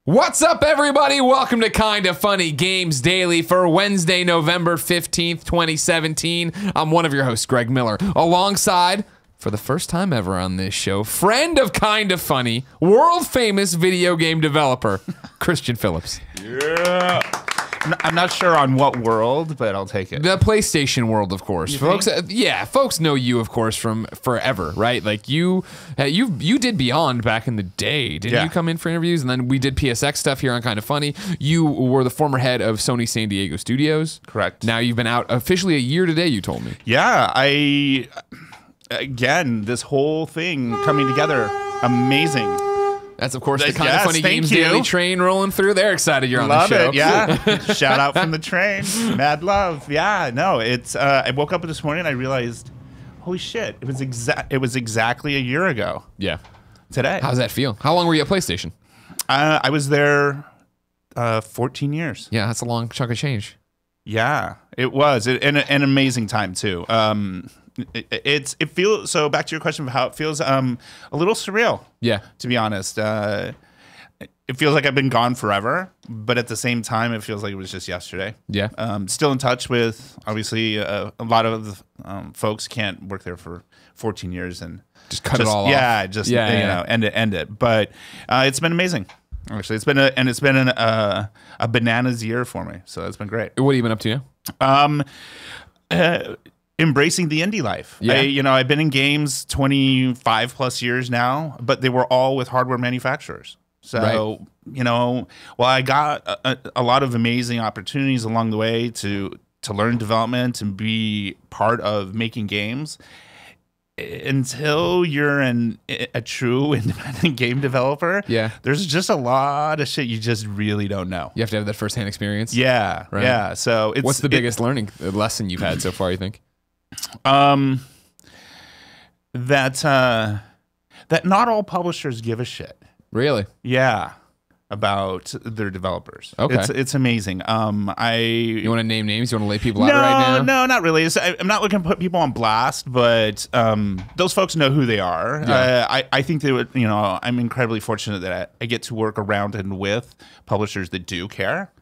What's up, everybody? Welcome to Kinda Funny Games Daily for Wednesday, November 15th, 2017. I'm one of your hosts, Greg Miller, alongside, for the first time ever on this show, friend of Kinda Funny, world-famous video game developer, Christian Phillips. Yeah. I'm not sure on what world, but I'll take it. The PlayStation world, of course. You Folks, think? yeah, folks know you, of course, from forever, right? Like you did Beyond back in the day. Didn't you come in for interviews? And then we did PSX stuff here on Kinda Funny. You were the former head of Sony San Diego Studios. Correct. Now you've been out officially a year today, you told me. Yeah, again, this whole thing coming together, amazing. That's, of course, the Kinda Funny Games Daily train rolling through. They're excited you're on the show. Love it, yeah. Shout out from the train. Mad love. Yeah, no, it's, I woke up this morning and I realized, holy shit, it was exactly a year ago. Yeah. Today. How's that feel? How long were you at PlayStation? I was there 14 years. Yeah, that's a long chunk of change. Yeah, it was. An amazing time, too. It feels, so back to your question of how it feels, a little surreal. Yeah. To be honest. It feels like I've been gone forever, but at the same time, it feels like it was just yesterday. Yeah. Still in touch with, obviously, a lot of folks can't work there for 14 years and just cut it all off. Yeah, just, you know, end it. But it's been amazing. Actually, it's been a bananas year for me, so it's been great. What have you been up to now? Embracing the indie life. Yeah. I've been in games 25 plus years now, but they were all with hardware manufacturers. So, I got a lot of amazing opportunities along the way to learn development and be part of making games. Until you're a true independent game developer, there's just a lot of shit you just really don't know. You have to have that firsthand experience. Yeah, right. Yeah. So what's the biggest learning lesson you've had so far, you think? That not all publishers give a shit. Really? Yeah. About their developers. Okay. It's amazing. You want to name names? You want to lay people out right now? No, not really. I'm not looking to put people on blast, but those folks know who they are. Yeah. I think they would, I'm incredibly fortunate that I get to work around and with publishers that do care.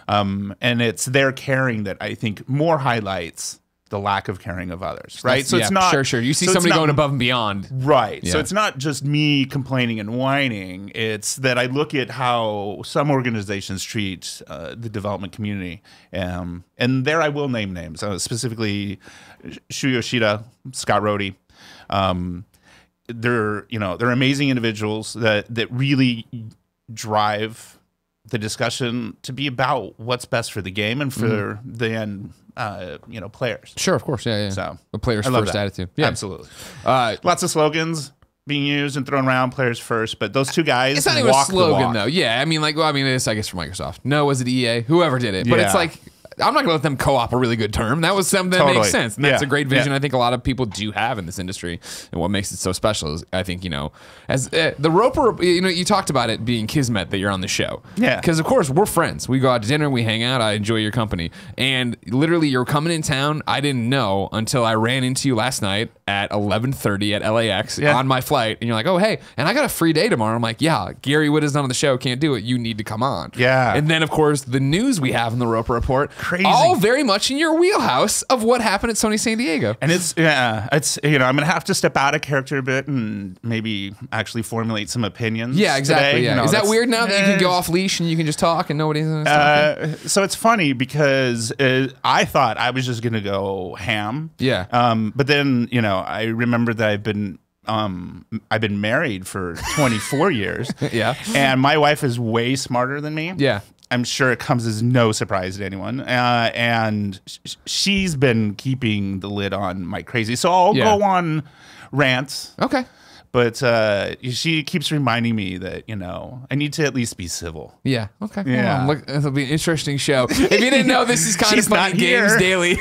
And it's their caring that I think more highlights the lack of caring of others, right? So it's not sure. You see somebody going above and beyond, right? Yeah. So it's not just me complaining and whining. It's that I look at how some organizations treat the development community, and there I will name names, specifically Shu Yoshida, Scott Rohde. They're amazing individuals that really drive the discussion to be about what's best for the game and for the end. Players. Sure, of course, yeah. So the players first attitude. Yeah, absolutely. Lots of slogans being used and thrown around. Players first, but those two guys. It's not even a slogan though. Yeah, I mean, it's I guess for Microsoft. No, was it EA? Whoever did it, but it's like. I'm not going to let them co-op a really good term. That was something that makes sense. And that's a great vision I think a lot of people do have in this industry. And what makes it so special is, I think, as the Roper, you talked about it being kismet that you're on the show. Yeah. Because, of course, we're friends. We go out to dinner, we hang out, I enjoy your company. And literally, you're coming in town. I didn't know until I ran into you last night at 11:30 at LAX on my flight. And you're like, oh, hey, and I got a free day tomorrow. I'm like, yeah, Gary Wood is not on the show. Can't do it. You need to come on. Yeah. And then, of course, the news we have in the Roper Report. Crazy. All very much in your wheelhouse of what happened at Sony San Diego. And it's I'm gonna have to step out of character a bit and maybe actually formulate some opinions. Yeah, exactly. Today. Yeah. Is that weird now that you can go off leash and you can just talk and nobody's so it's funny because I thought I was just gonna go ham. Yeah. But then I remember that I've been married for 24 years. Yeah. And my wife is way smarter than me. Yeah. I'm sure it comes as no surprise to anyone. And she's been keeping the lid on my crazy. So I'll go on rants. Okay. But she keeps reminding me that, I need to at least be civil. Yeah. Okay. Yeah. Look, it'll be an interesting show. If you didn't know, this is Kinda Funny Games Daily.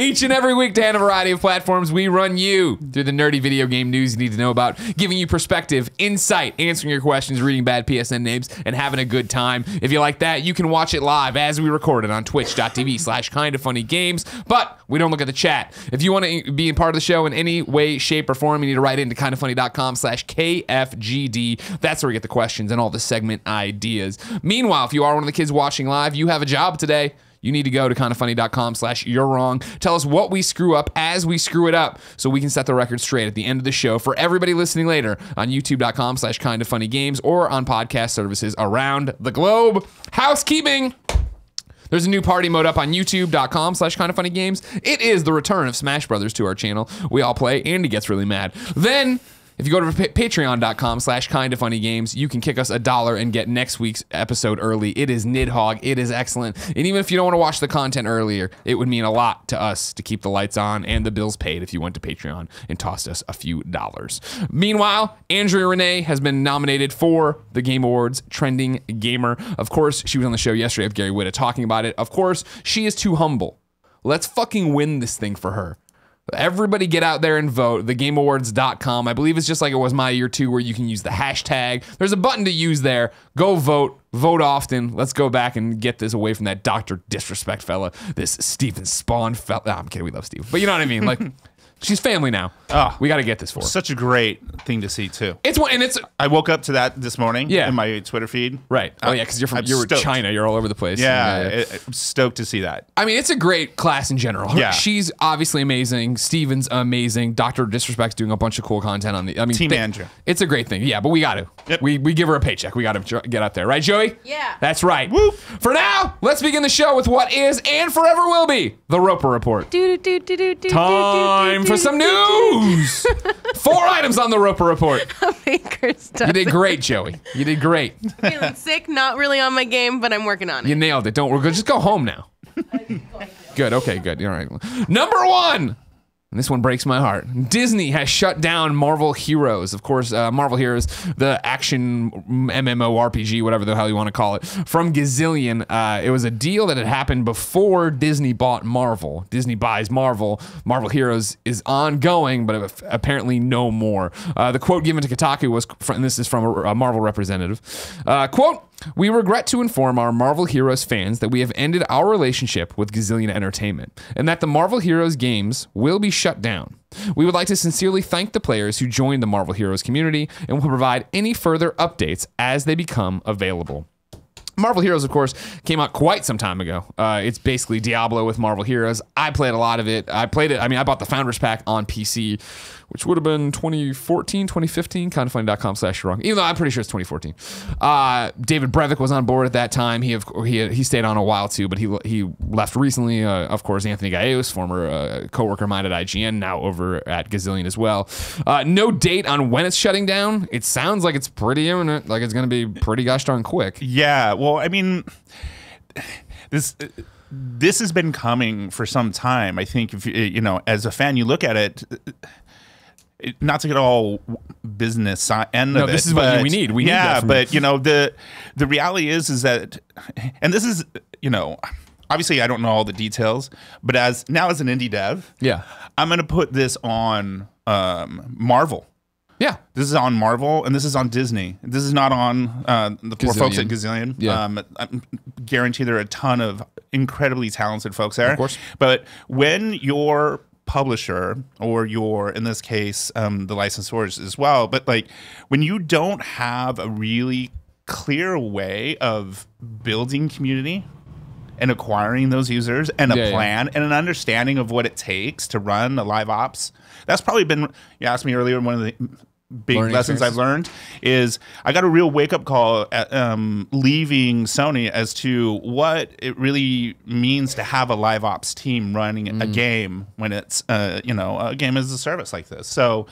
Each and every week, to a variety of platforms, we run you through the nerdy video game news you need to know about, giving you perspective, insight, answering your questions, reading bad PSN names, and having a good time. If you like that, you can watch it live as we record it on twitch.tv/kindafunnygames. But we don't look at the chat. If you want to be a part of the show in any way, shape, or form, you need to write into kindoffunny.com/KFGD. That's where we get the questions and all the segment ideas. Meanwhile, if you are one of the kids watching live, you have a job today. You need to go to kindoffunny.com/you're wrong. Tell us what we screw up as we screw it up so we can set the record straight at the end of the show for everybody listening later on youtube.com/kindoffunnygames or on podcast services around the globe. Housekeeping. There's a new party mode up on youtube.com/kindoffunnygames. It is the return of Smash Brothers to our channel. We all play. Andy gets really mad. Then, if you go to patreon.com/kindoffunnygames, you can kick us $1 and get next week's episode early. It is Nidhogg. It is excellent. And even if you don't want to watch the content earlier, it would mean a lot to us to keep the lights on and the bills paid if you went to Patreon and tossed us a few dollars. Meanwhile, Andrea Renee has been nominated for the Game Awards Trending Gamer. Of course, she was on the show yesterday with Gary Whitta talking about it. Of course, she is too humble. Let's fucking win this thing for her. Everybody get out there and vote. TheGameAwards.com. I believe it's just like it was my year too, where you can use the hashtag. There's a button to use there. Go vote. Vote often. Let's go back and get this away from that Dr. Disrespect fella, this Steven Spawn fella. I'm kidding. We love Steve. But you know what I mean? Like, she's family now. Oh, we got to get this for her. Such a great thing to see too. It's one, and it's. I woke up to that this morning. In my Twitter feed. Right. Oh yeah, because you're China. You're all over the place. Yeah, I'm stoked to see that. I mean, it's a great class in general. Yeah. She's obviously amazing. Steven's amazing. Dr. Disrespect's doing a bunch of cool content on the. I mean, Team Andrew. It's a great thing. Yeah, but we got to. Yep. We give her a paycheck. We got to get out there, right, Joey? Yeah. That's right. Whoop. For now, let's begin the show with what is and forever will be the Roper Report. Time for some news. 4 items on the Roper Report. Baker's dozen. You did great, Joey. You did great. Feeling sick, not really on my game, but I'm working on it. You nailed it. Don't worry. Just go home now. Good. Okay, good. All right. Number 1. And this one breaks my heart. Disney has shut down Marvel Heroes. Of course, Marvel Heroes, the action MMORPG, whatever the hell you want to call it, from Gazillion. It was a deal that had happened before Disney bought Marvel. Disney buys Marvel. Marvel Heroes is ongoing, but apparently no more. The quote given to Kotaku was, and this is from a Marvel representative, quote, "We regret to inform our Marvel Heroes fans that we have ended our relationship with Gazillion Entertainment and that the Marvel Heroes games will be shut down. We would like to sincerely thank the players who joined the Marvel Heroes community and will provide any further updates as they become available." Marvel Heroes, of course, came out quite some time ago. It's basically Diablo with Marvel Heroes. I played a lot of it. I bought the Founders Pack on PC, which would have been 2014, 2015, kindoffunny.com/wrong. Even though I'm pretty sure it's 2014. David Brevik was on board at that time. He stayed on a while too, but he left recently. Of course, Anthony Gallegos, former coworker of mine at IGN, now over at Gazillion as well. No date on when it's shutting down. It sounds like it's pretty imminent, like it's going to be pretty gosh darn quick. Yeah, well, I mean, this has been coming for some time. I think if as a fan, you look at it. Not to get all business end of it. No, this is what we need. We need that from but the reality is that, and this is obviously I don't know all the details, but as an indie dev, I'm gonna put this on Marvel. Yeah, this is on Marvel, and this is on Disney. This is not on the poor folks at Gazillion. Yeah. I guarantee there are a ton of incredibly talented folks there. Of course, but when you're publisher or your, in this case, the licensors as well, but like when you don't have a really clear way of building community and acquiring those users and a plan and an understanding of what it takes to run a live ops, that's probably been, you asked me earlier, one of the big lessons I've learned is I got a real wake-up call at leaving Sony as to what it really means to have a live ops team running a game when it's a game as a service like this. So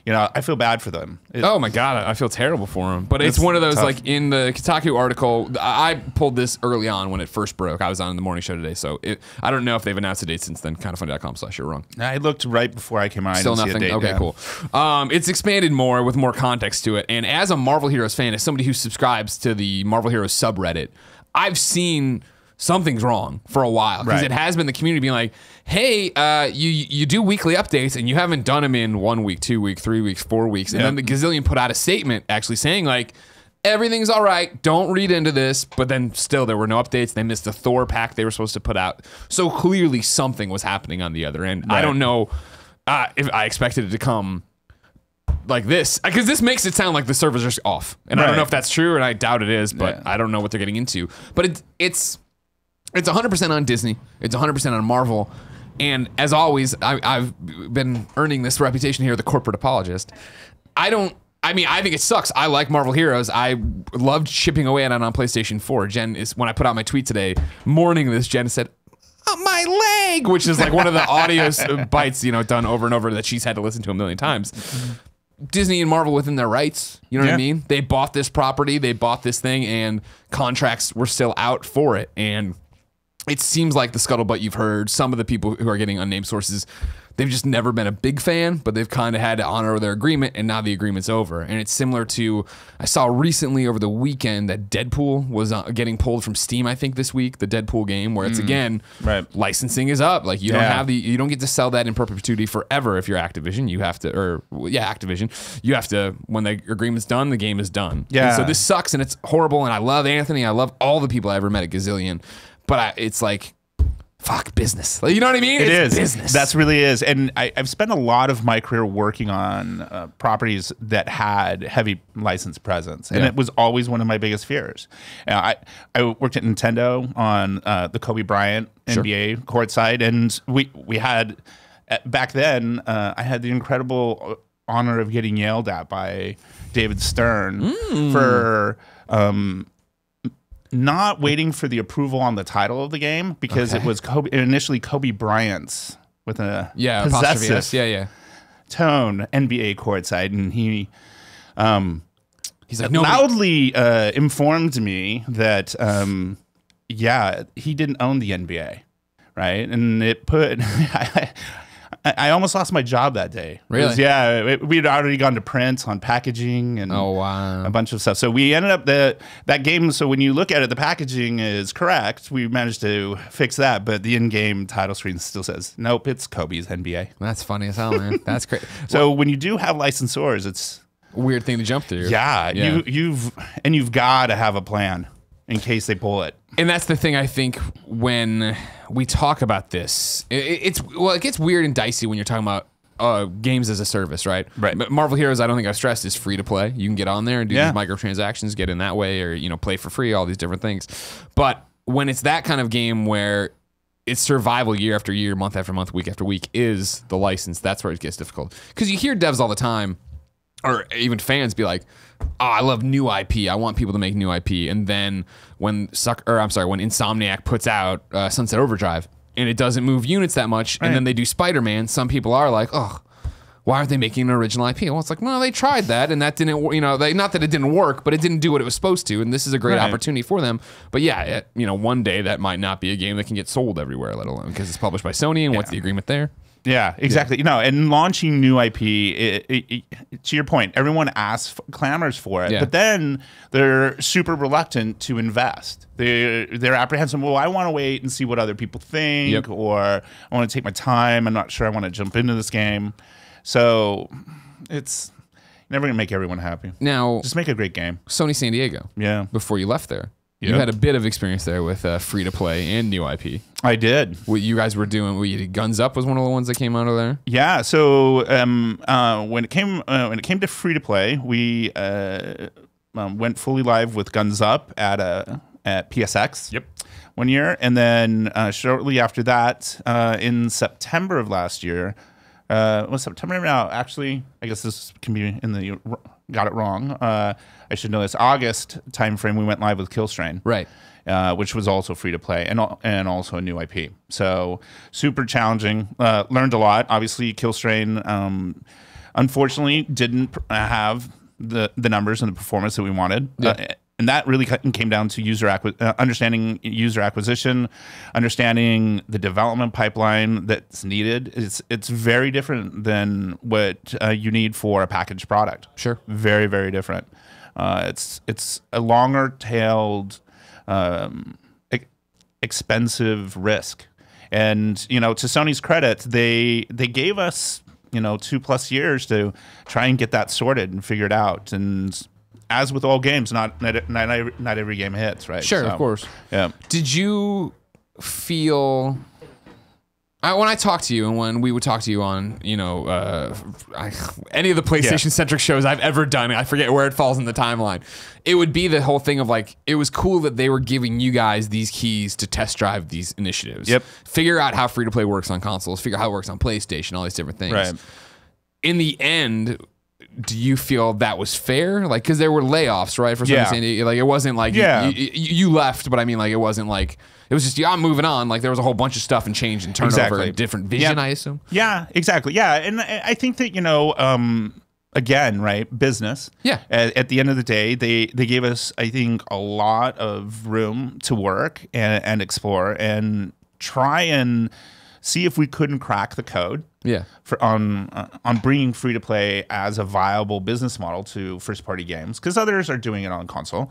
I feel bad for them. Oh my God, I feel terrible for them. But it's one of those, tough. Like in the Kotaku article, I pulled this early on when it first broke. I was on the morning show today, so I don't know if they've announced a date since then. kindoffunny.com/you're wrong. I looked right before I came on. Still nothing? See a date, okay, cool. It's expanded more with more context to it. And as a Marvel Heroes fan, as somebody who subscribes to the Marvel Heroes subreddit, I've seen something's wrong for a while because it has been the community being like, hey, you do weekly updates and you haven't done them in 1 week, 2 weeks, 3 weeks, 4 weeks. And then the Gazillion put out a statement actually saying like, everything's all right, don't read into this. But then still there were no updates. They missed the Thor pack they were supposed to put out. So clearly something was happening on the other end. I don't know if I expected it to come like this, because this makes it sound like the servers are off, and I don't know if that's true, and I doubt it is, but I don't know what they're getting into. But it's 100% on Disney. It's 100% on Marvel. And as always, I've been earning this reputation here, the corporate apologist. I think it sucks. I like Marvel Heroes. I loved chipping away at it on PlayStation 4. Jen is, when I put out my tweet today, mourning this, Jen said, "Oh, my leg," which is like one of the audio bites, done over and over that she's had to listen to a million times. Disney and Marvel within their rights. You know what I mean? They bought this property, they bought this thing, and contracts were still out for it. And it seems like the scuttlebutt you've heard, some of the people who are getting unnamed sources, they've just never been a big fan, but they've kind of had to honor their agreement, and now the agreement's over. And it's similar to, I saw recently over the weekend that Deadpool was getting pulled from Steam, I think this week, the Deadpool game, where it's again, licensing is up. Like you don't get to sell that in perpetuity forever if you're Activision. You have to, Activision. You have to, when the agreement's done, the game is done. Yeah. And so this sucks and it's horrible, and I love Anthony. I love all the people I ever met at Gazillion. But it's like, fuck business. Like, you know what I mean? It's business. That's really is. And I've spent a lot of my career working on properties that had heavy license presence. And it was always one of my biggest fears. I worked at Nintendo on the Kobe Bryant NBA courtside. And we had, back then, I had the incredible honor of getting yelled at by David Stern for... not waiting for the approval on the title of the game, because it was initially Kobe Bryant's with a possessive tone, NBA courtside, and he he's like loudly informed me that he didn't own the NBA, right? And it put I almost lost my job that day. Really? We'd already gone to print on packaging and a bunch of stuff. So we ended up that game. So when you look at it, the packaging is correct. We managed to fix that, but the in-game title screen still says, "Nope, it's Kobe's NBA." That's funny as hell, man. That's great. So when you do have licensors, it's a weird thing to jump through. You've got to have a plan in case they pull it. And that's the thing, I think, when we talk about this, it gets weird and dicey when you're talking about games as a service, right? Right. But Marvel Heroes, I don't think I've stressed, is free to play. You can get on there and do these microtransactions, get in that way, or play for free, all these different things. But when it's that kind of game where it's survival year after year, month after month, week after week, is the license, that's where it gets difficult. Because you hear devs all the time, or even fans be like, "Oh, I love new IP. I want people to make new IP." And then when Insomniac puts out Sunset Overdrive and it doesn't move units that much, and then they do Spider-Man, some people are like, "Oh, why aren't they making an original IP?" Well, it's like, no, they tried that, and that didn't, not that it didn't work, but it didn't do what it was supposed to. And this is a great opportunity for them. But one day that might not be a game that can get sold everywhere, let alone because it's published by Sony, and what's the agreement there? Yeah, exactly. And launching new IP, to your point, everyone clamors for it, but then they're super reluctant to invest. They're apprehensive. Well, I want to wait and see what other people think, or I want to take my time. I'm not sure I want to jump into this game. So it's never going to make everyone happy. Now, just make a great game. Sony San Diego. Yeah. Before you left there. You had a bit of experience there with free-to-play and new IP. I did. What you guys were doing, Guns Up was one of the ones that came out of there? Yeah, so when it came to free-to-play, we went fully live with Guns Up at PSX one year. And then shortly after that, in September of last year, was September now? Actually, I guess this can be in the... Got it wrong. I should know this. August timeframe, we went live with Killstrain, right? Which was also free to play and also a new IP. So super challenging. Learned a lot. Obviously, Killstrain, unfortunately, didn't have the numbers and the performance that we wanted. And that really came down to understanding user acquisition, understanding the development pipeline that's needed. It's very different than what you need for a packaged product. Sure, very, very different. It's a longer tailed, expensive risk. And to Sony's credit, they gave us 2+ years to try and get that sorted and figured out. And as with all games, not every game hits, right? Sure, of course. Yeah. Did you feel When I talk to you, and when we would talk to you on, any of the PlayStation-centric shows I've ever done, I forget where it falls in the timeline, it would be the whole thing of like, it was cool that they were giving you guys these keys to test drive these initiatives. Yep. Figure out how free-to-play works on consoles, figure out how it works on PlayStation, all these different things. Right. In the end, do you feel that was fair? Like, because there were layoffs, right? For San Diego, like it wasn't like you left, but I mean, like it wasn't like it was just I'm moving on. Like there was a whole bunch of stuff and change and turnover and different vision. I assume. Yeah, exactly. Yeah, and I think that again, right, business. Yeah. At the end of the day, they gave us, I think, a lot of room to work and explore and try and see if we couldn't crack the code. Yeah. On bringing free to play as a viable business model to first party games, because others are doing it on console.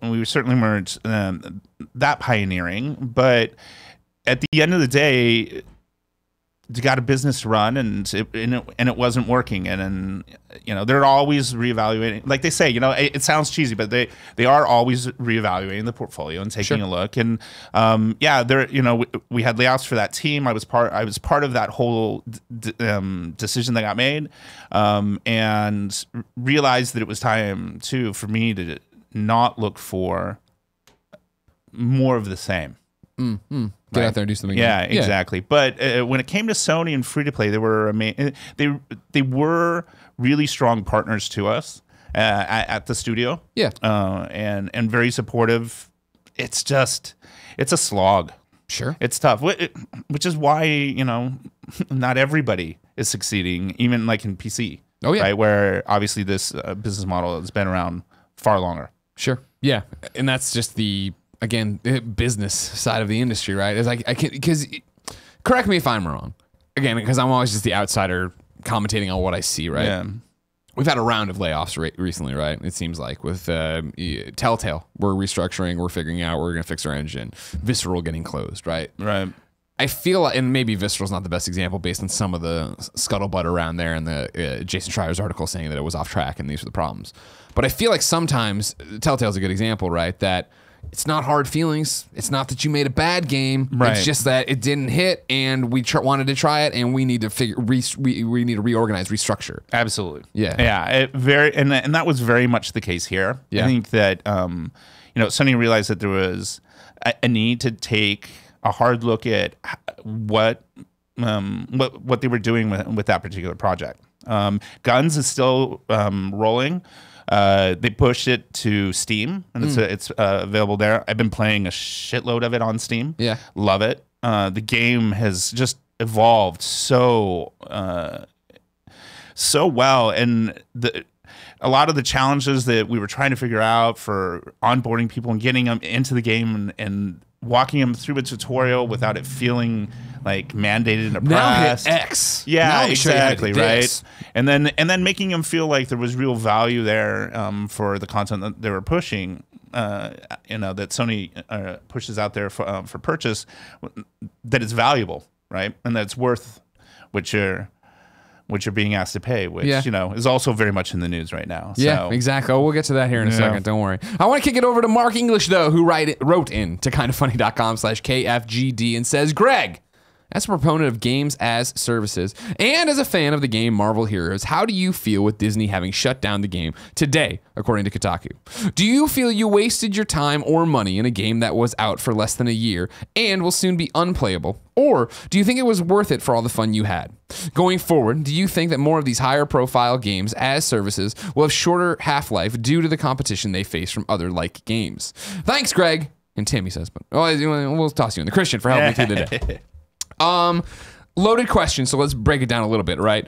We certainly weren't that pioneering, but at the end of the day, you got a business to run, and it wasn't working, and then they're always reevaluating. Like they say, it sounds cheesy, but they are always reevaluating the portfolio and taking a look. And there we had layoffs for that team. I was part of that whole decision that got made, and realized that it was time too for me to not look for more of the same. Get out there and do something. Yeah, exactly. But when it came to Sony and free to play, they were they were really strong partners to us at the studio. Yeah, and very supportive. It's a slog. Sure, it's tough, which is why not everybody is succeeding, even like in PC. Oh yeah, right, where obviously this business model has been around far longer. Sure, yeah, and that's just the business side of the industry, right? It's like because correct me if I'm wrong. Again, because I'm always just the outsider commentating on what I see, right? Yeah. We've had a round of layoffs recently, right? It seems like with Telltale, we're restructuring, we're figuring out, we're going to fix our engine. Visceral getting closed, right? Right. I feel like, and maybe Visceral's not the best example based on some of the scuttlebutt around there and the Jason Schreier's article saying that it was off track and these were the problems. But I feel like sometimes Telltale's a good example, right? That it's not hard feelings. It's not that you made a bad game. Right. It's just that it didn't hit, and we wanted to try it, and we need to we need to reorganize, restructure. Absolutely. Yeah. Yeah. And that was very much the case here. Yeah. I think that Sony realized that there was a need to take a hard look at what they were doing with that particular project. Guns is still rolling. They pushed it to Steam, and it's available there. I've been playing a shitload of it on Steam. Yeah, love it. The game has just evolved so well, and a lot of the challenges that we were trying to figure out for onboarding people and getting them into the game and walking them through a tutorial without it feeling like mandated and oppressed. Now hit X. Yeah, exactly, right. And then making them feel like there was real value there for the content that they were pushing. That Sony pushes out there for purchase, that it's valuable, right, and that it's worth what you're being asked to pay, which is also very much in the news right now. Yeah, exactly. Oh, we'll get to that here in a second. Don't worry. I want to kick it over to Mark English though, who wrote in to kindoffunny.com/KFGD and says, Greg, as a proponent of games as services and as a fan of the game Marvel Heroes, how do you feel with Disney having shut down the game today, according to Kotaku? Do you feel you wasted your time or money in a game that was out for less than a year and will soon be unplayable? Or do you think it was worth it for all the fun you had? Going forward, do you think that more of these higher profile games as services will have shorter half-life due to the competition they face from other like games? Thanks, Greg. And Tim, he says, but we'll toss you in the Christian for helping me through the day. Loaded question, so let's break it down a little bit, right?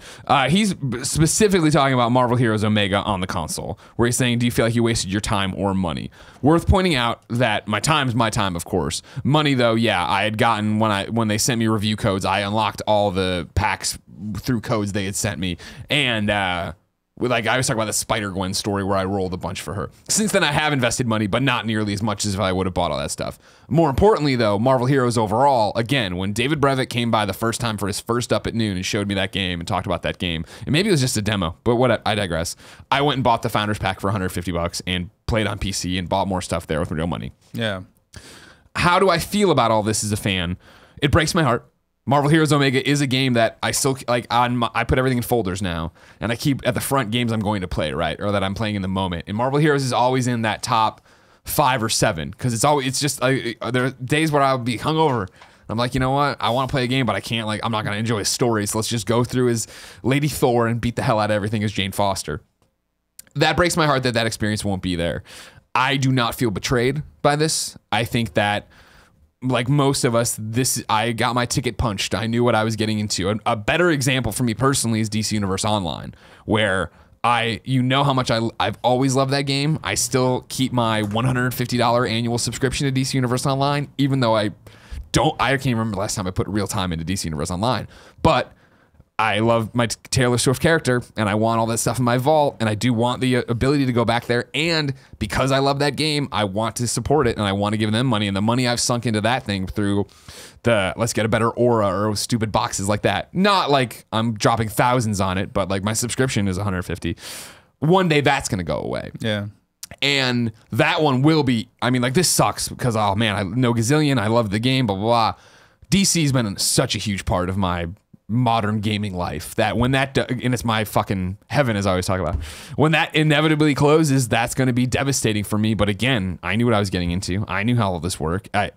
He's specifically talking about Marvel Heroes Omega on the console, where he's saying, do you feel like you wasted your time or money? Worth pointing out that my time's my time, of course. Money, though, yeah, I had gotten, when they sent me review codes, I unlocked all the packs through codes they had sent me, and I was talking about the Spider-Gwen story where I rolled a bunch for her. Since then, I have invested money, but not nearly as much as if I would have bought all that stuff. More importantly, though, Marvel Heroes overall, again, when David Brevett came by the first time for his first Up at Noon and showed me that game and talked about that game, and maybe it was just a demo, but I digress. I went and bought the Founders Pack for $150 and played on PC and bought more stuff there with real money. Yeah. How do I feel about all this as a fan? It breaks my heart. Marvel Heroes Omega is a game that I still like. I put everything in folders now, and I keep at the front games I'm going to play, right, or that I'm playing in the moment. And Marvel Heroes is always in that top 5 or 7 because it's just there are days where I'll be hungover. I'm like, you know what? I want to play a game, but I can't. Like, I'm not gonna enjoy a story. So let's just go through as Lady Thor and beat the hell out of everything as Jane Foster. That breaks my heart that experience won't be there. I do not feel betrayed by this. I think that, like most of us, I got my ticket punched. I knew what I was getting into. A better example for me personally is DC Universe Online, where you know how much I've always loved that game. I still keep my $150 annual subscription to DC Universe Online, even though I can't remember the last time I put real time into DC Universe Online. But I love my Taylor Swift character, and I want all that stuff in my vault, and I do want the ability to go back there. And because I love that game, I want to support it, and I want to give them money. And the money I've sunk into that thing through the let's get a better aura or stupid boxes like that. Not like I'm dropping thousands on it, but like my subscription is $150. One day that's going to go away. Yeah. And that one will be, I mean, like, this sucks because, oh man, I know Gazillion, I love the game, blah, blah, blah. DC's been such a huge part of my modern gaming life that when that, and it's my fucking heaven, as I always talk about, when that inevitably closes, that's going to be devastating for me. But again, I knew what I was getting into. I knew how all this worked. I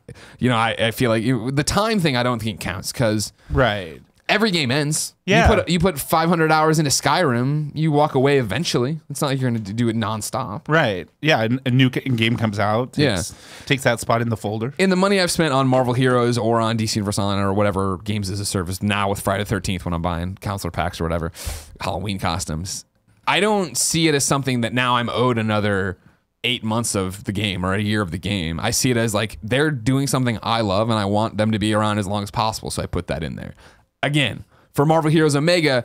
feel like the time thing, I don't think counts because right. Every game ends. Yeah. You put 500 hours into Skyrim, you walk away eventually. It's not like you're going to do it nonstop. Right. Yeah. A new game comes out. Takes that spot in the folder. In the money I've spent on Marvel Heroes or on DC Universe Online or whatever games as a service now with Friday the 13th when I'm buying counselor packs or whatever, Halloween costumes, I don't see it as something that now I'm owed another 8 months of the game or a year of the game. I see it as like they're doing something I love and I want them to be around as long as possible. So I put that in there. Again, for Marvel Heroes Omega,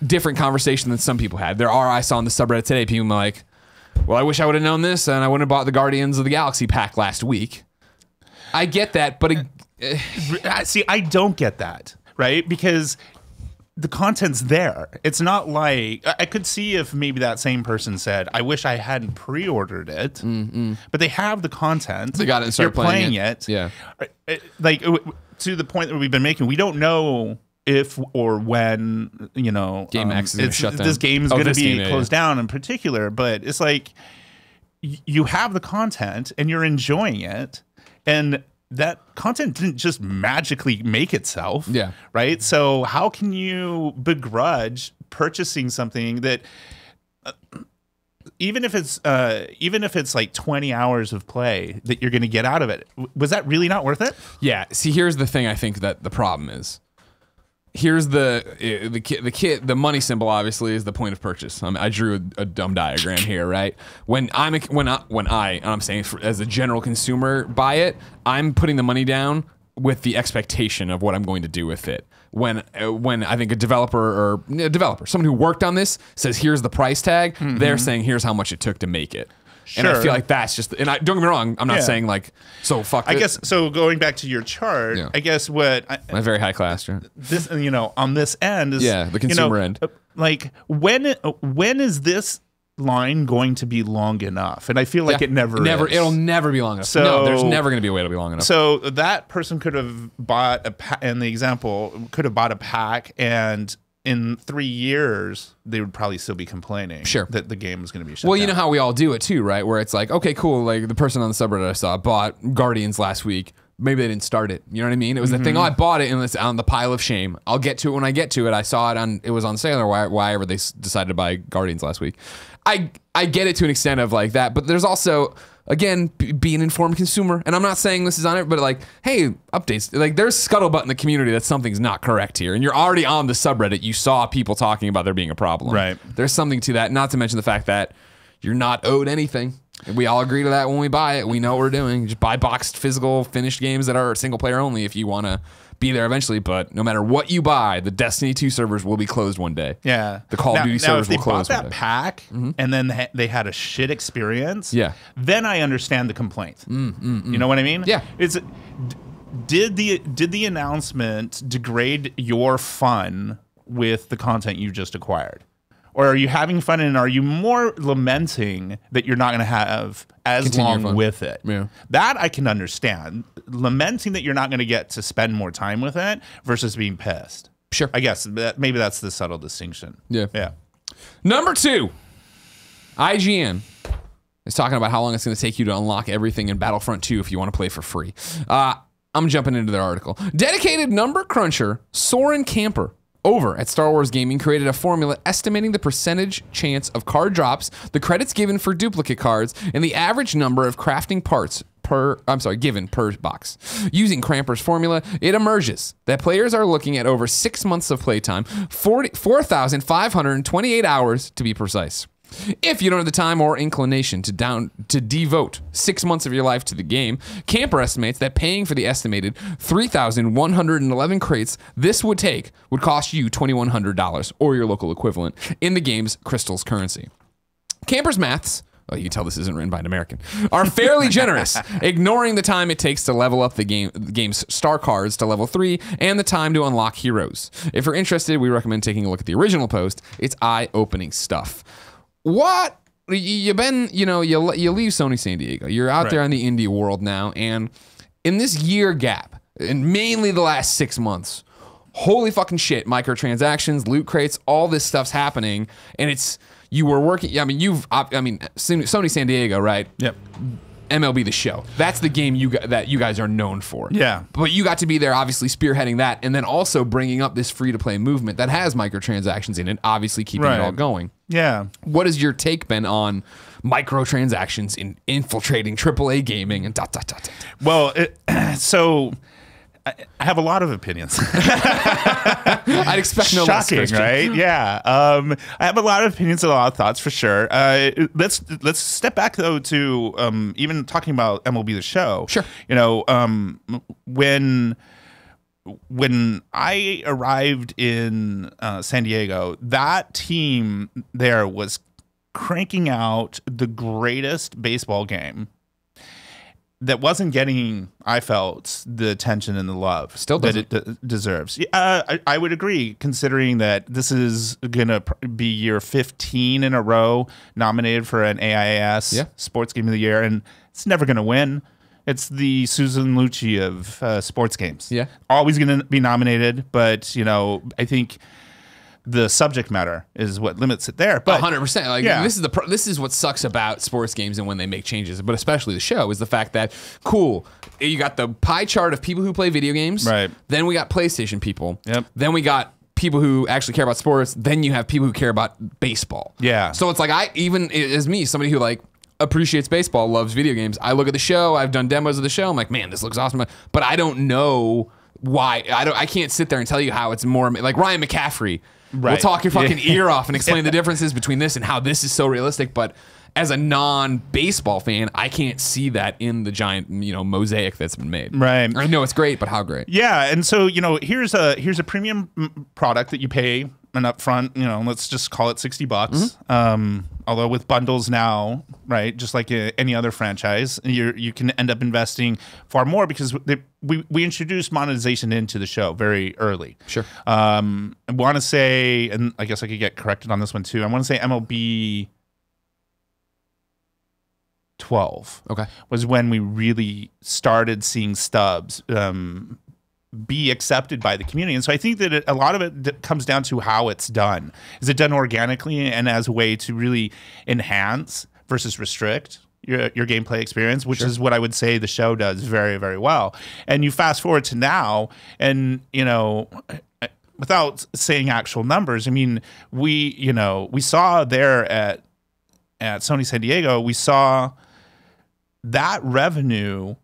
different conversation than some people had. I saw on the subreddit today, people like, well, I wish I would have known this and I wouldn't have bought the Guardians of the Galaxy pack last week. I get that, but see, I don't get that, right? Because the content's there. It's not like, I could see if maybe that same person said, I wish I hadn't pre-ordered it, but they have the content. They got it and started playing it. Yeah. Like, to the point that we've been making, we don't know if or when, GameX is going to shut down. This game is going to be closed down in particular, but it's like you have the content and you're enjoying it, and that content didn't just magically make itself. Yeah. Right. So how can you begrudge purchasing something that, even if it's like 20 hours of play that you're going to get out of it, was that really not worth it? Yeah. See, here's the thing. I think that the problem is, here's the money symbol. Obviously, is the point of purchase. I drew a dumb diagram here, right? When I'm saying as a general consumer buy it, I'm putting the money down with the expectation of what I'm going to do with it. When I think a developer, someone who worked on this says, here's the price tag, they're saying, here's how much it took to make it. Sure. And I feel like that's just, and don't get me wrong, I'm not saying like, so fuck it. I guess, so going back to your chart, I guess my very high class, right? This, on this end is, the consumer end. Like when is this line going to be long enough? And I feel like it never is. It'll never be long enough. So, no, there's never going to be a way to be long enough. So that person could have bought in the example, could have bought a pack, and in 3 years, they would probably still be complaining that the game was going to be shut down. You know how we all do it too, right? Where it's like, okay, cool. Like the person on the subreddit I saw bought Guardians last week. Maybe they didn't start it. You know what I mean? It was the thing. Oh, I bought it and it's on the pile of shame. I'll get to it when I get to it. I saw it it was on sale or why ever they decided to buy Guardians last week. I get it to an extent of like that, but there's also, again, be an informed consumer. And I'm not saying this is on it, but like, hey, updates. Like there's scuttlebutt in the community that something's not correct here. And you're already on the subreddit. You saw people talking about there being a problem. Right. There's something to that. Not to mention the fact that you're not owed anything. We all agree to that when we buy it. We know what we're doing. Just buy boxed, physical, finished games that are single player only if you want to be there eventually. But no matter what you buy, the Destiny 2 servers will be closed one day. Yeah. The Call of Duty servers will close one day. If they bought that pack and then they had a shit experience, then I understand the complaint. You know what I mean? Yeah. Did the announcement degrade your fun with the content you just acquired? Or are you having fun, and are you more lamenting that you're not going to have as long with it? Yeah. That I can understand. Lamenting that you're not going to get to spend more time with it versus being pissed. Sure. I guess maybe that's the subtle distinction. Yeah. Yeah. Number 2, IGN is talking about how long it's going to take you to unlock everything in Battlefront 2 if you want to play for free. I'm jumping into their article. Dedicated number cruncher Soren Camper over at Star Wars Gaming created a formula estimating the percentage chance of card drops, the credits given for duplicate cards, and the average number of crafting parts given per box. Using Cramper's formula, it emerges that players are looking at over 6 months of playtime, 4,528 hours to be precise. If you don't have the time or inclination to devote 6 months of your life to the game, Camper estimates that paying for the estimated 3,111 crates this would cost you $2,100 or your local equivalent in the game's Crystal's currency. Camper's maths, you can tell this isn't written by an American, are fairly generous, ignoring the time it takes to level up the game's star cards to level 3 and the time to unlock heroes. If you're interested, we recommend taking a look at the original post. It's eye-opening stuff. What? You leave Sony San Diego. You're out there in the indie world now, and in this year gap, and mainly the last 6 months, holy fucking shit, microtransactions, loot crates, all this stuff's happening, and you were working, Sony San Diego, right? Yep. MLB The Show. That's the game that you guys are known for. Yeah. But you got to be there, obviously spearheading that, and then also bringing up this free-to-play movement that has microtransactions in it, obviously keeping it all going. Yeah. What has your take been on microtransactions in infiltrating AAA gaming and ... Well, so I have a lot of opinions. I'd expect no less. Shocking, right? Yeah. I have a lot of opinions and a lot of thoughts for sure. Let's step back though to even talking about MLB The Show. Sure. When I arrived in San Diego, that team there was cranking out the greatest baseball game that wasn't getting, I felt, the attention and the love that it deserves. I would agree, considering that this is going to be year 15 in a row nominated for an AIS Sports Game of the Year, and it's never going to win. It's the Susan Lucci of sports games. Yeah. Always going to be nominated, but, I think the subject matter is what limits it there. But 100%. This is what sucks about sports games and when they make changes, but especially the show, is the fact that you got the pie chart of people who play video games. Right. Then we got PlayStation people. Yep. Then we got people who actually care about sports. Then you have people who care about baseball. Yeah. So it's like somebody who appreciates baseball, loves video games. I look at the show. I've done demos of the show. I'm like, man, this looks awesome. But I don't know why. I can't sit there and tell you how it's more like Ryan McCaffrey. Right. We'll talk your fucking ear off and explain the differences between this and how this is so realistic. But as a non-baseball fan, I can't see that in the giant, mosaic that's been made. Right. I know it's great, but how great? Yeah, and so here's a premium product that you pay an upfront. Let's just call it $60. Mm-hmm. Although with bundles now, right, just like any other franchise, you can end up investing far more because we introduced monetization into the show very early. Sure. I want to say, and I guess I could get corrected on this one too. I want to say MLB 12 was when we really started seeing stubs be accepted by the community. And so I think that a lot of it comes down to how it's done. Is it done organically and as a way to really enhance versus restrict your gameplay experience, which is what I would say the show does very, very well. And you fast forward to now, and without saying actual numbers, I mean, we saw there at Sony San Diego, we saw that revenue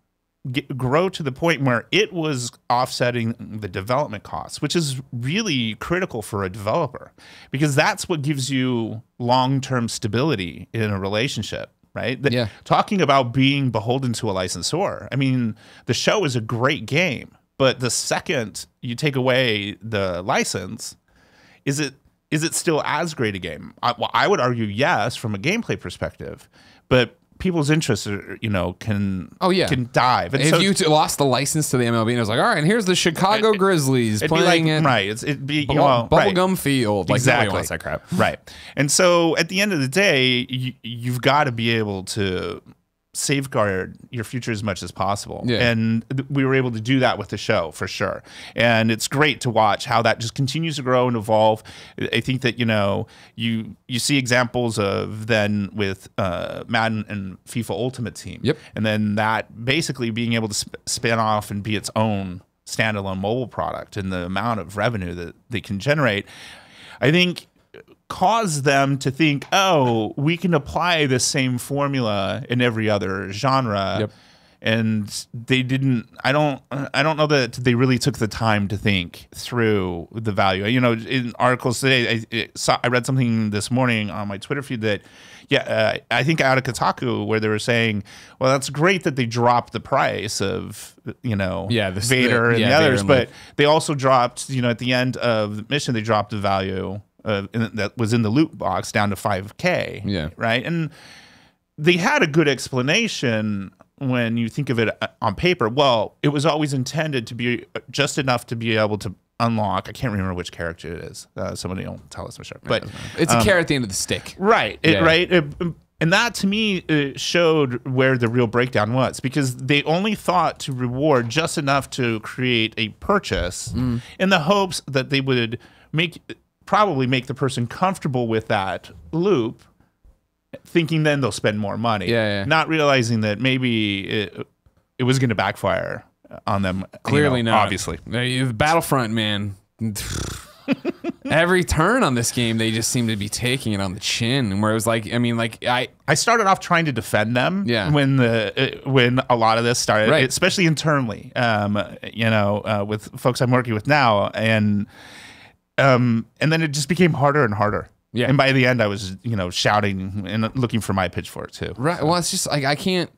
grow to the point where it was offsetting the development costs, which is really critical for a developer, because that's what gives you long-term stability in a relationship, right? Talking about being beholden to a licensor. I mean, the show is a great game, but the second you take away the license, is it still as great a game? I would argue yes, from a gameplay perspective, but people's interests are, can dive. And if you lost the license to the MLB and it was like, all right, and here's the Chicago Grizzlies playing it'd be Bubblegum Field. Like, exactly. Nobody wants that crap. Right. And so at the end of the day, you've got to be able to safeguard your future as much as possible. Yeah. And we were able to do that with the show for sure. And it's great to watch how that just continues to grow and evolve. I think that, you see examples of then with Madden and FIFA Ultimate Team. Yep. And then that basically being able to spin off and be its own standalone mobile product, and the amount of revenue that they can generate, I think cause them to think, oh, we can apply the same formula in every other genre. Yep. And they didn't. I don't know that they really took the time to think through the value. In articles today, I read something this morning on my Twitter feed that, I think out of Kotaku, where they were saying, well, that's great that they dropped the price of Vader and the others, but they also dropped at the end of the mission, they dropped the value that was in the loot box down to $5,000. Yeah. Right. And they had a good explanation when you think of it on paper. Well, it was always intended to be just enough to be able to unlock. I can't remember which character it is. Somebody will tell us for sure. But it's a carrot at the end of the stick. Right. And that to me showed where the real breakdown was, because they only thought to reward just enough to create a purchase in the hopes that they would probably make the person comfortable with that loop, thinking then they'll spend more money. Not realizing that maybe it was going to backfire on them. Clearly not. Obviously. Battlefront, man. Every turn on this game, they just seem to be taking it on the chin. Where it was like, I started off trying to defend them when a lot of this started, especially internally, with folks I'm working with now. And then it just became harder and harder. Yeah. And by the end, I was, shouting and looking for my pitchfork too. Right. Well, it's just like, I can't.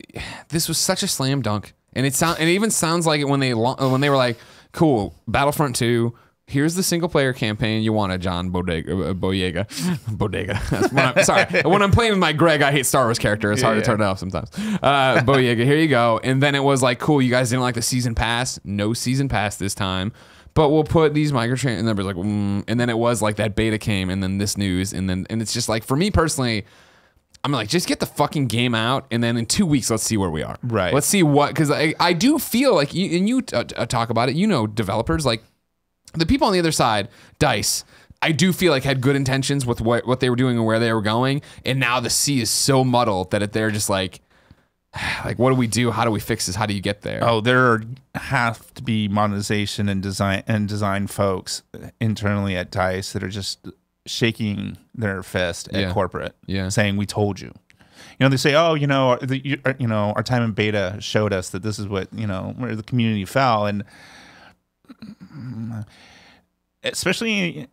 This was such a slam dunk, and it even sounds like it when they were like, "Cool, Battlefront 2. Here's the single player campaign you wanted, John Boyega. Sorry, when I'm playing with my Greg, I hate Star Wars character. It's hard to turn it off sometimes. Boyega, here you go. And then it was like, cool, you guys didn't like the season pass. No season pass this time. But we'll put these microtransactions, and everybody's like, and then it was like that beta came, and then this news, and it's just like, for me personally, I'm like, just get the fucking game out, and then in 2 weeks, let's see where we are. Right. Let's see because I do feel like, you talk about it, developers, like the people on the other side, DICE, I do feel like had good intentions with what they were doing and where they were going, and now the sea is so muddled that they're just like, what do we do? How do we fix this? How do you get there? Oh, there have to be monetization and design folks internally at DICE that are just shaking their fist at corporate, saying, "We told you." They say, "Oh, our time in beta showed us that this is what where the community fell," and especially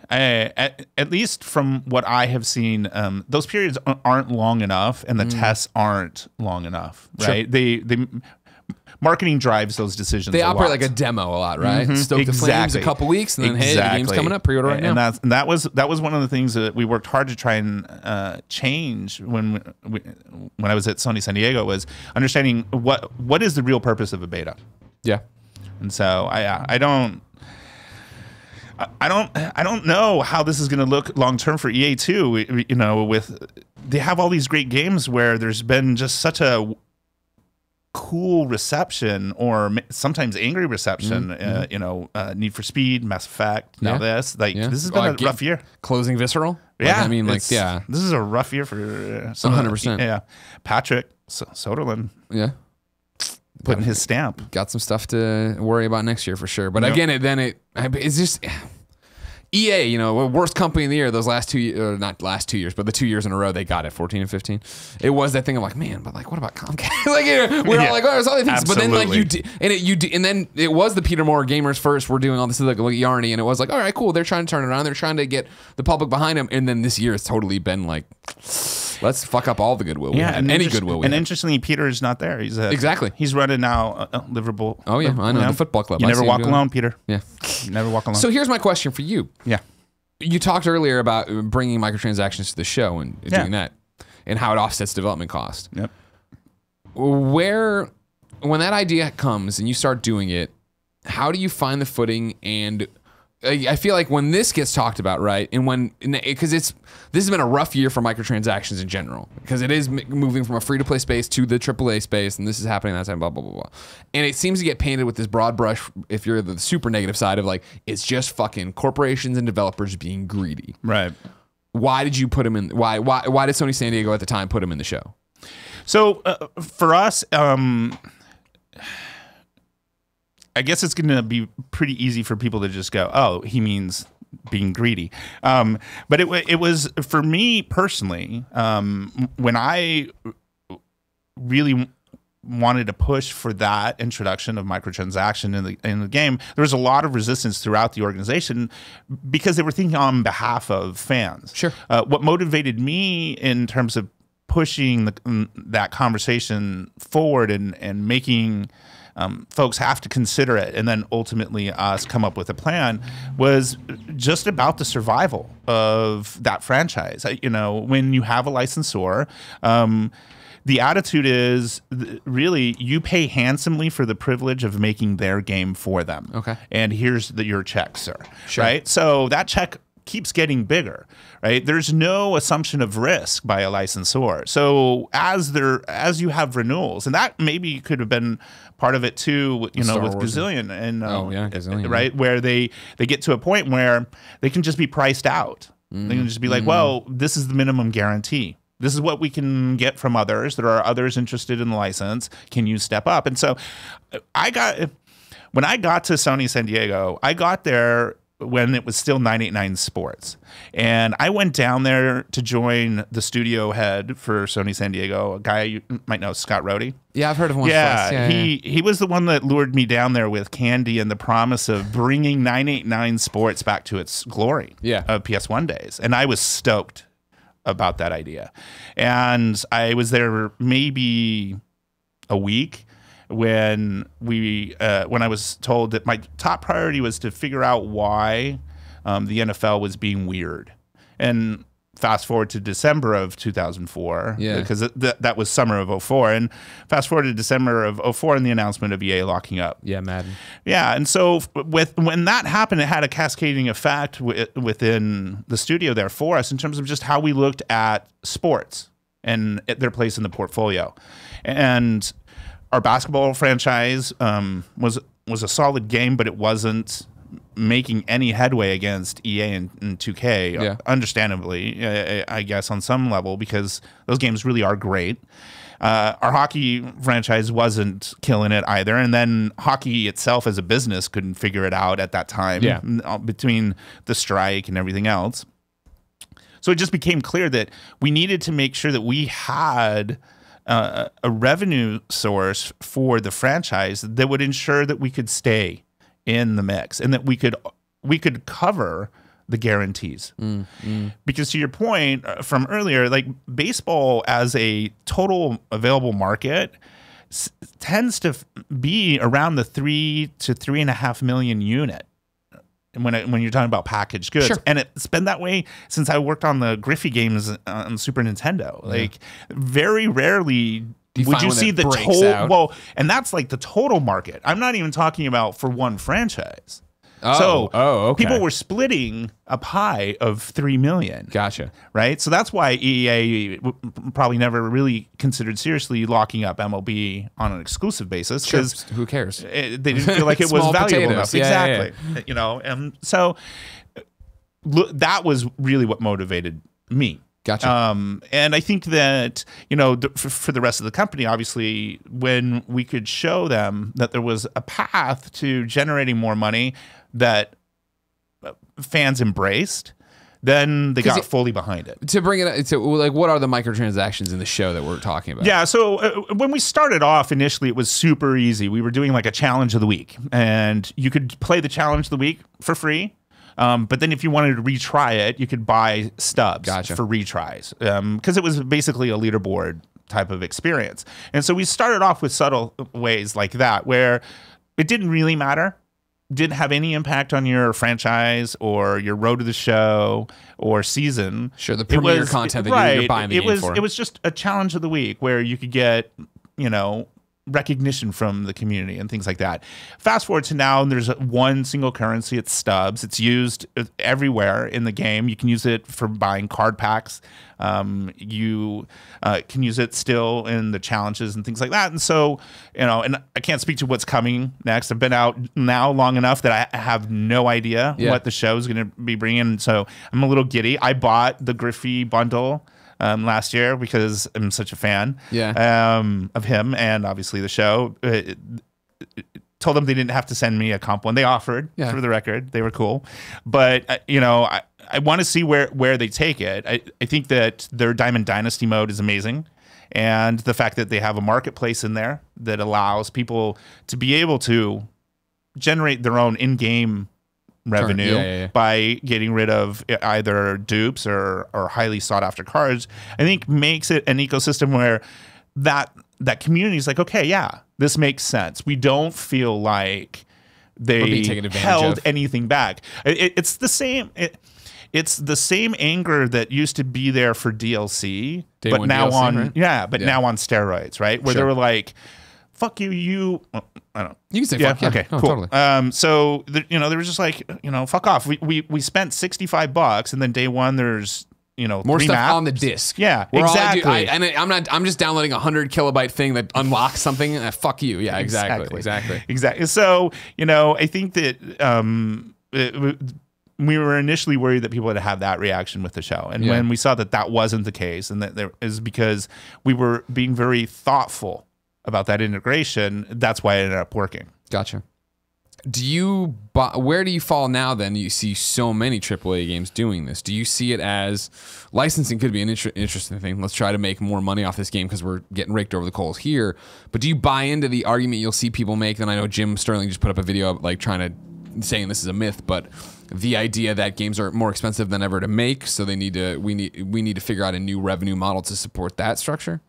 at least from what I have seen, those periods aren't long enough, and the tests aren't long enough, right? Sure. They marketing drives those decisions. They operate like a demo a lot, right? Stoke the flames a couple weeks, and then hey, the game's coming up, pre-order right now. And that was one of the things that we worked hard to try and change when I was at Sony San Diego, was understanding what is the real purpose of a beta. Yeah. And so I don't know how this is going to look long term for EA too. They have all these great games where there's been just such a cool reception, or sometimes angry reception. Need for Speed, Mass Effect. Now this has been a rough year. Closing Visceral. Yeah, this is a rough year for 100%. Yeah, Patrick Soderlund. Yeah. Putting his stamp. Got some stuff to worry about next year for sure. But again, it's just EA, worst company in the year. Those last 2 years, not last 2 years, but the 2 years in a row they got it, 14 and 15. It was that thing of like, man, but like, what about Comcast? We're all like, oh, there's other things. Absolutely. But then and then it was the Peter Moore gamers first. We're doing all this like Yarny, and it was like, all right, cool. They're trying to turn it around. They're trying to get the public behind them. And then this year it's totally been like, let's fuck up all the goodwill we had. Any goodwill we had. And interestingly, Peter is not there. Exactly. He's running now Liverpool. Oh, yeah. I know. The football club. You never walk alone, Peter. Yeah. You never walk alone. So here's my question for you. Yeah. You talked earlier about bringing microtransactions to the show and doing that, and how it offsets development cost. Yep. when that idea comes and you start doing it, how do you find the footing? And I feel like when this gets talked about, right, and because this has been a rough year for microtransactions in general, because it is moving from a free-to-play space to the AAA space, and this is happening that time, blah, blah, blah, blah. And it seems to get painted with this broad brush, if you're the super negative side of like, it's just fucking corporations and developers being greedy. Right. Why did you put him in? Why did Sony San Diego at the time put him in the show? So for us, I guess it's going to be pretty easy for people to just go, oh, he means being greedy. But it was, for me personally, when I really wanted to push for that introduction of microtransaction in the game, there was a lot of resistance throughout the organization because they were thinking on behalf of fans. Sure. What motivated me in terms of pushing that conversation forward and making folks have to consider it, and then ultimately us come up with a plan, was just about the survival of that franchise. You know, when you have a licensor, the attitude is really you pay handsomely for the privilege of making their game for them. Okay. And here's your check, sir. Sure. Right? So that check keeps getting bigger, right? There's no assumption of risk by a licensor. So as you have renewals, and that maybe could have been part of it too, you know, with Gazillion and Gazillion, right, where they get to a point where they can just be priced out. They can just be like, well, this is the minimum guarantee. This is what we can get from others. There are others interested in the license. Can you step up? And so when I got to Sony San Diego, I got there when it was still 989 Sports. And I went down there to join the studio head for Sony San Diego, a guy you might know, Scott Rohde. Yeah, I've heard of him. Yeah, he was the one that lured me down there with candy and the promise of bringing 989 Sports back to its glory of PS1 days. And I was stoked about that idea. And I was there maybe a week when I was told that my top priority was to figure out why the NFL was being weird. And fast forward to December of 2004, because that was summer of 2004, and fast forward to December of 2004 and the announcement of EA locking up. Yeah, Madden. Yeah, and so when that happened, it had a cascading effect within the studio there for us in terms of just how we looked at sports and their place in the portfolio. And our basketball franchise was a solid game, but it wasn't making any headway against EA and 2K, understandably, I guess, on some level, because those games really are great. Our hockey franchise wasn't killing it either, and then hockey itself as a business couldn't figure it out at that time, between the strike and everything else. So it just became clear that we needed to make sure that we had a revenue source for the franchise that would ensure that we could stay in the mix and that we could cover the guarantees. Because to your point from earlier, like baseball as a total available market tends to be around the 3 to 3.5 million unit. When you're talking about packaged goods. Sure. And it's been that way since I worked on the Griffey games on Super Nintendo. Like very rarely would you see the total, well, and that's like the total market. I'm not even talking about for one franchise. Okay. People were splitting a pie of 3 million. Gotcha. Right? So that's why EA probably never really considered seriously locking up MLB on an exclusive basis, because who cares? They didn't feel like it was valuable enough. Exactly. You know, and so that was really what motivated me. Gotcha. And I think that, you know, for the rest of the company, obviously, when we could show them that there was a path to generating more money that fans embraced, then they got fully behind it. To bring it to, like, what are the microtransactions in the show that we're talking about? Yeah, so when we started off initially, it was super easy. We were doing like a challenge of the week, and you could play the challenge of the week for free. But then if you wanted to retry it, you could buy stubs for retries, because it was basically a leaderboard type of experience. And so we started off with subtle ways like that, where it didn't really matter, didn't have any impact on your franchise or your road to the show or season. Sure, the premier content that you're buying the game for. It was just a challenge of the week where you could get recognition from the community and things like that. Fast forward to now, and there's one single currency. It's stubs. It's used everywhere in the game. You can use it for buying card packs. You can use it still in the challenges and things like that. And so, and I can't speak to what's coming next. I've been out now long enough that I have no idea what the show is going to be bringing. So I'm a little giddy. I bought the Griffey bundle last year because I'm such a fan of him and obviously the show. Told them they didn't have to send me a comp one. They offered, for the record. They were cool. But, I want to see where they take it. I think that their Diamond Dynasty mode is amazing. And the fact that they have a marketplace in there that allows people to be able to generate their own in-game revenue by getting rid of either dupes or highly sought after cards, I think makes it an ecosystem where that community is like, okay, this makes sense. We don't feel like they held anything back. It's the same. It's the same anger that used to be there for DLC, but now DLC, now on steroids, right? Where they were like, fuck you, I don't know. You can say fuck, okay, cool. Totally. So they were just like, fuck off. We spent $65, and then day one there's more stuff maps on the disc. Yeah, exactly. I'm just downloading a 100 kilobyte thing that unlocks something. Fuck you. Yeah, exactly. So I think that we were initially worried that people would have that reaction with the show, and when we saw that wasn't the case, and that there is because we were being very thoughtful about that integration, that's why it ended up working. Gotcha. Where do you fall now then? You see so many AAA games doing this. Do you see it as licensing could be an interesting thing? Let's try to make more money off this game because we're getting raked over the coals here. But do you buy into the argument you'll see people make? And I know Jim Sterling just put up a video like saying this is a myth, but the idea that games are more expensive than ever to make, so we need to figure out a new revenue model to support that structure.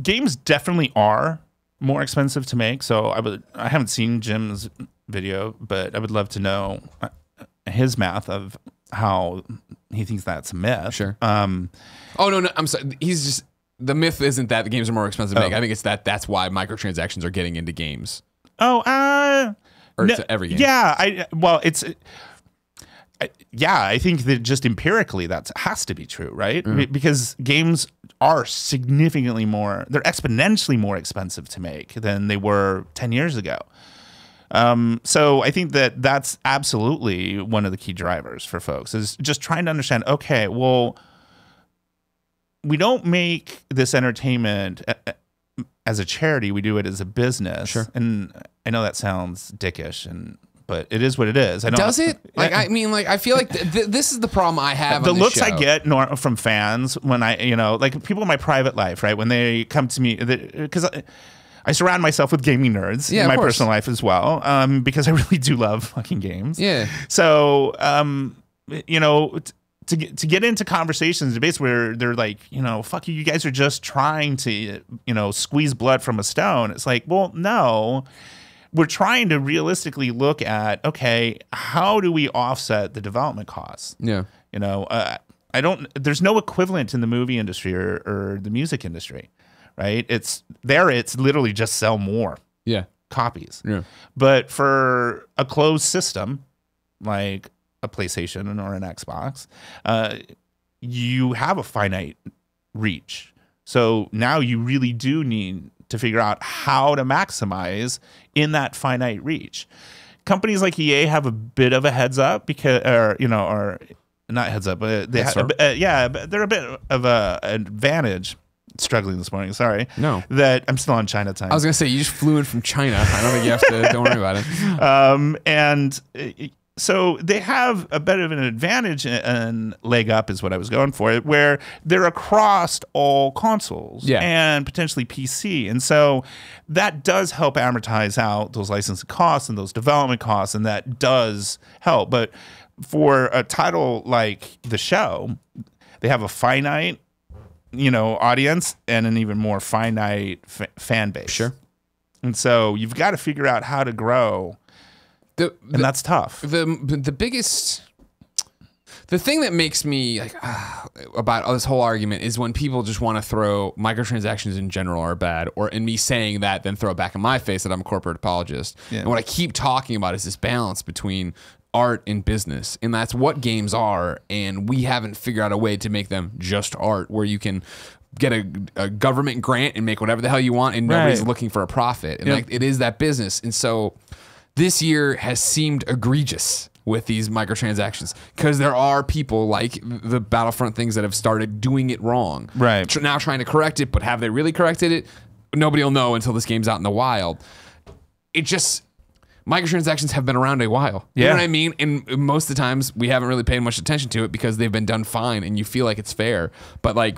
Games definitely are more expensive to make. So I haven't seen Jim's video, but I would love to know his math of how he thinks that's a myth. Sure. No, I'm sorry. The myth isn't that the games are more expensive to make. I think it's that's why microtransactions are getting into games. Or to every game. Yeah, I think that just empirically that has to be true, right? Mm-hmm. Because games are significantly more, they're exponentially more expensive to make than they were 10 years ago. So I think that that's absolutely one of the key drivers for folks is just trying to understand, okay, well, we don't make this entertainment as a charity, we do it as a business. Sure. And I know that sounds dickish, but it is what it is. Does it? I feel like this is the problem I have. The looks I get from fans when like people in my private life, right? When they come to me, because I surround myself with gaming nerds in my personal life as well, because I really do love fucking games. Yeah. So, to get into conversations, debates where they're like, fuck you guys are just trying to, squeeze blood from a stone. It's like, well, no. We're trying to realistically look at, okay, how do we offset the development costs? Yeah. There's no equivalent in the movie industry or the music industry, right? It's literally just sell more copies. Yeah. But for a closed system, like a PlayStation or an Xbox, you have a finite reach. So now you really do need to figure out how to maximize in that finite reach. Companies like EA have a bit of a heads up or not heads up, but they're a bit of a advantage. Struggling this morning, sorry. No. That I'm still on China time. I was gonna say you just flew in from China. I don't think you have to. Don't worry about it. And so they have a bit of an advantage and leg up is what I was going for, where they're across all consoles and potentially PC. And so that does help amortize out those licensing costs and those development costs, and that does help. But for a title like the show, they have a finite, audience and an even more finite fan base. Sure. And so you've got to figure out how to grow. And that's tough. The biggest, The thing that makes me like about this whole argument is when people just want to throw microtransactions in general are bad, or in me saying that, then throw it back in my face that I'm a corporate apologist. Yeah. And what I keep talking about is this balance between art and business, and that's what games are. And we haven't figured out a way to make them just art, where you can get a government grant and make whatever the hell you want, and nobody's looking for a profit. And like it is that business. And so this year has seemed egregious with these microtransactions, because there are people like the Battlefront things that have started doing it wrong. Right. Now trying to correct it, but have they really corrected it? Nobody will know until this game's out in the wild. It just, microtransactions have been around a while. You know what I mean? And most of the times we haven't really paid much attention to it because they've been done fine and you feel like it's fair. But like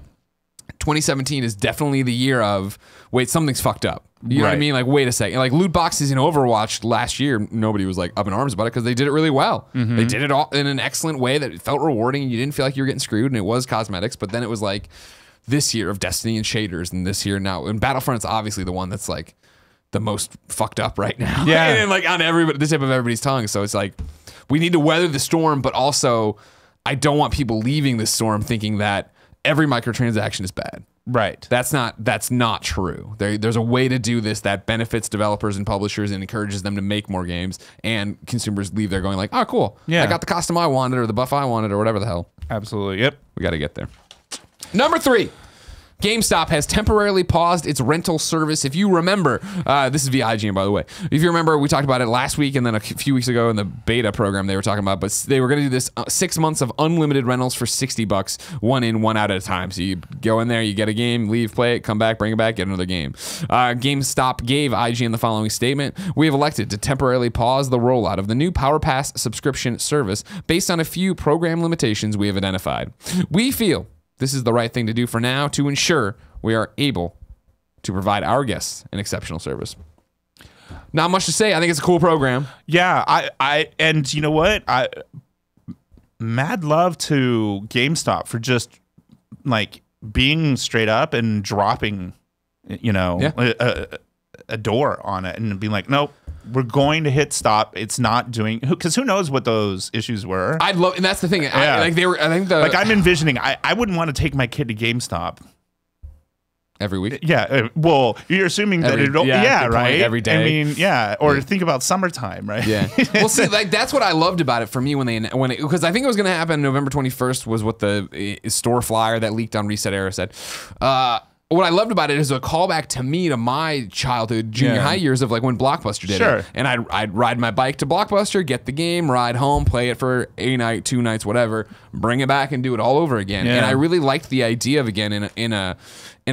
2017 is definitely the year of, wait, something's fucked up. You know what I mean? Like, wait a second. Like loot boxes in Overwatch last year, nobody was like up in arms about it because they did it really well. They did it all in an excellent way that it felt rewarding and you didn't feel like you were getting screwed, and it was cosmetics. But then it was like this year of Destiny and shaders, and this year now, and Battlefront's obviously the one that's like the most fucked up right now. Yeah. And like on everybody, the tip of everybody's tongue. So it's like, we need to weather the storm, but also I don't want people leaving the storm thinking that every microtransaction is bad. Right. That's not true. There's a way to do this that benefits developers and publishers and encourages them to make more games, and consumers leave there going like, oh, cool. Yeah. I got the costume I wanted, or the buff I wanted, or whatever the hell. Absolutely. Yep. We got to get there. Number 3. GameStop has temporarily paused its rental service. If you remember, this is via IGN, by the way. If you remember, we talked about it last week, and then a few weeks ago in the beta program they were talking about, but they were going to do this 6 months of unlimited rentals for $60, one in, one out at a time. So you go in there, you get a game, leave, play it, come back, bring it back, get another game. GameStop gave IGN the following statement: we have elected to temporarily pause the rollout of the new Power Pass subscription service based on a few program limitations we have identified. We feel this is the right thing to do for now to ensure we are able to provide our guests an exceptional service. Not much to say. I think it's a cool program. Yeah, and you know what? Mad love to GameStop for just like being straight up and dropping, you know, a door on it and being like, nope, we're going to hit stop. It's not doing, because who knows what those issues were. I'd love, and that's the thing. I think I'm envisioning, I wouldn't want to take my kid to GameStop every week. Yeah. Well, you're assuming that it'll, right. Every day. I mean, or think about summertime, right? Yeah. Well, see, like that's what I loved about it for me because I think it was going to happen November 21st was what the store flyer that leaked on Reset Era said. What I loved about it is a callback to me, to my childhood, junior high years of like when Blockbuster did it. And I'd ride my bike to Blockbuster, get the game, ride home, play it for a night, 2 nights, whatever, bring it back and do it all over again. And I really liked the idea of, again, in a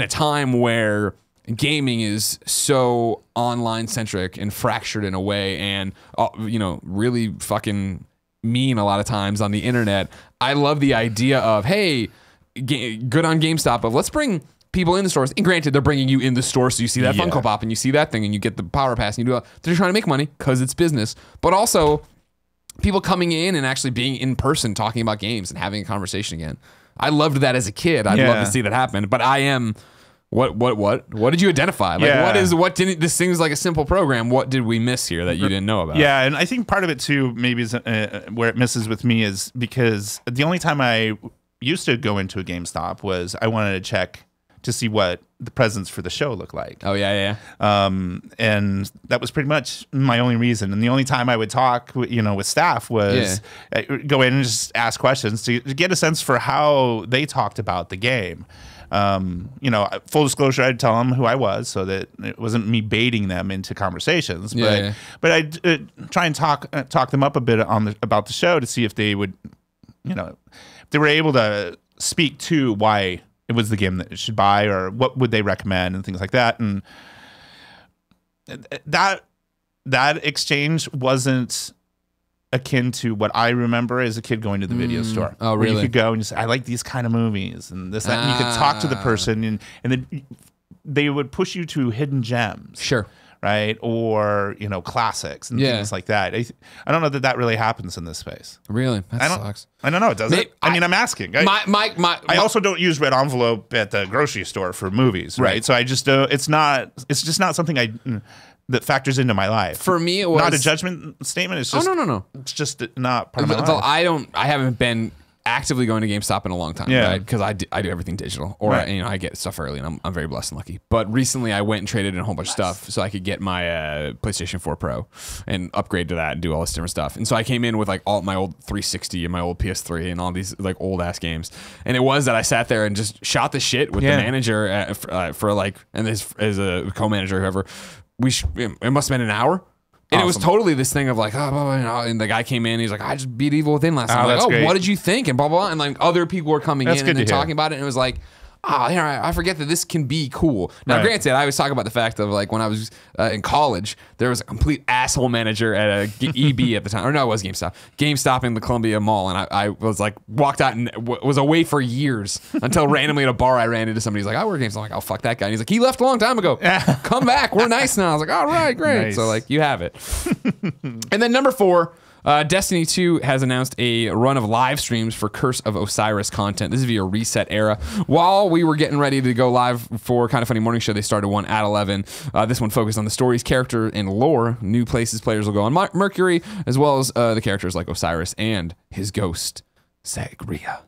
time where gaming is so online centric and fractured in a way, and really fucking mean a lot of times on the internet. I love the idea of, hey, good on GameStop, but let's bring people in the stores. And granted, they're bringing you in the store, so you see that Funko Pop and you see that thing and you get the Power Pass and you do it. They're trying to make money because it's business, but also people coming in and actually being in person, talking about games and having a conversation again. I loved that as a kid. I'd love to see that happen, but I am. What did you identify? Like, what didn't, this seems like a simple program. What did we miss here that you didn't know about? Yeah, and I think part of it too, maybe is where it misses with me, is because the only time I used to go into a GameStop was I wanted to check to see what the presents for the show look like. Oh yeah. And that was pretty much my only reason. And the only time I would talk, with staff was go in and just ask questions to get a sense for how they talked about the game. Full disclosure, I'd tell them who I was so that it wasn't me baiting them into conversations. But I'd try and talk them up a bit about the show to see if they would, if they were able to speak to why it was the game that it should buy, or what would they recommend, and things like that. And that exchange wasn't akin to what I remember as a kid going to the video store. Oh, really? Where you could go and you say, I like these kind of movies and this, that. And you could talk to the person, and then they would push you to hidden gems. Sure. Right? Or, classics and things like that. I don't know that really happens in this space. Really? That sucks. I don't know. It doesn't. I'm asking. I also don't use red envelope at the grocery store for movies. Right. So I just, it's just not something that factors into my life. For me, it was not a judgment statement. It's just, no. It's just not part of my life. I haven't been actively going to GameStop in a long time, right? Because I do everything digital, or I get stuff early, and I'm very blessed and lucky. But recently, I went and traded in a whole bunch of stuff so I could get my PlayStation 4 Pro and upgrade to that and do all this different stuff. And so I came in with like all my old 360 and my old PS3 and all these like old ass games. And it was that I sat there and just shot the shit with the manager for like, and as a co-manager, whoever. It must have been an hour. And it was totally this thing of like, and the guy came in, he's like, I just beat Evil Within last night. I'm like, what did you think? And blah, blah, blah. And like other people were coming in and talking about it. And it was like, I forget that this can be cool. Now, granted, I was talking about the fact of like when I was in college, there was a complete asshole manager at EB at the time. Or no, it was GameStop in the Columbia Mall. And I was like, walked out and was away for years until randomly at a bar I ran into somebody. He's like, I work at GameStop. I'm like, oh, fuck that guy. And he's like, he left a long time ago. Come back. We're nice now. I was like, all right, great. Nice. So like, you have it. And then number 4, Destiny 2 has announced a run of live streams for Curse of Osiris content. This is via Reset Era. While we were getting ready to go live for Kind of Funny Morning Show, they started one at 11. This one focused on the stories, character, and lore. New places players will go on Mercury, as well as the characters like Osiris and his ghost, Sagria.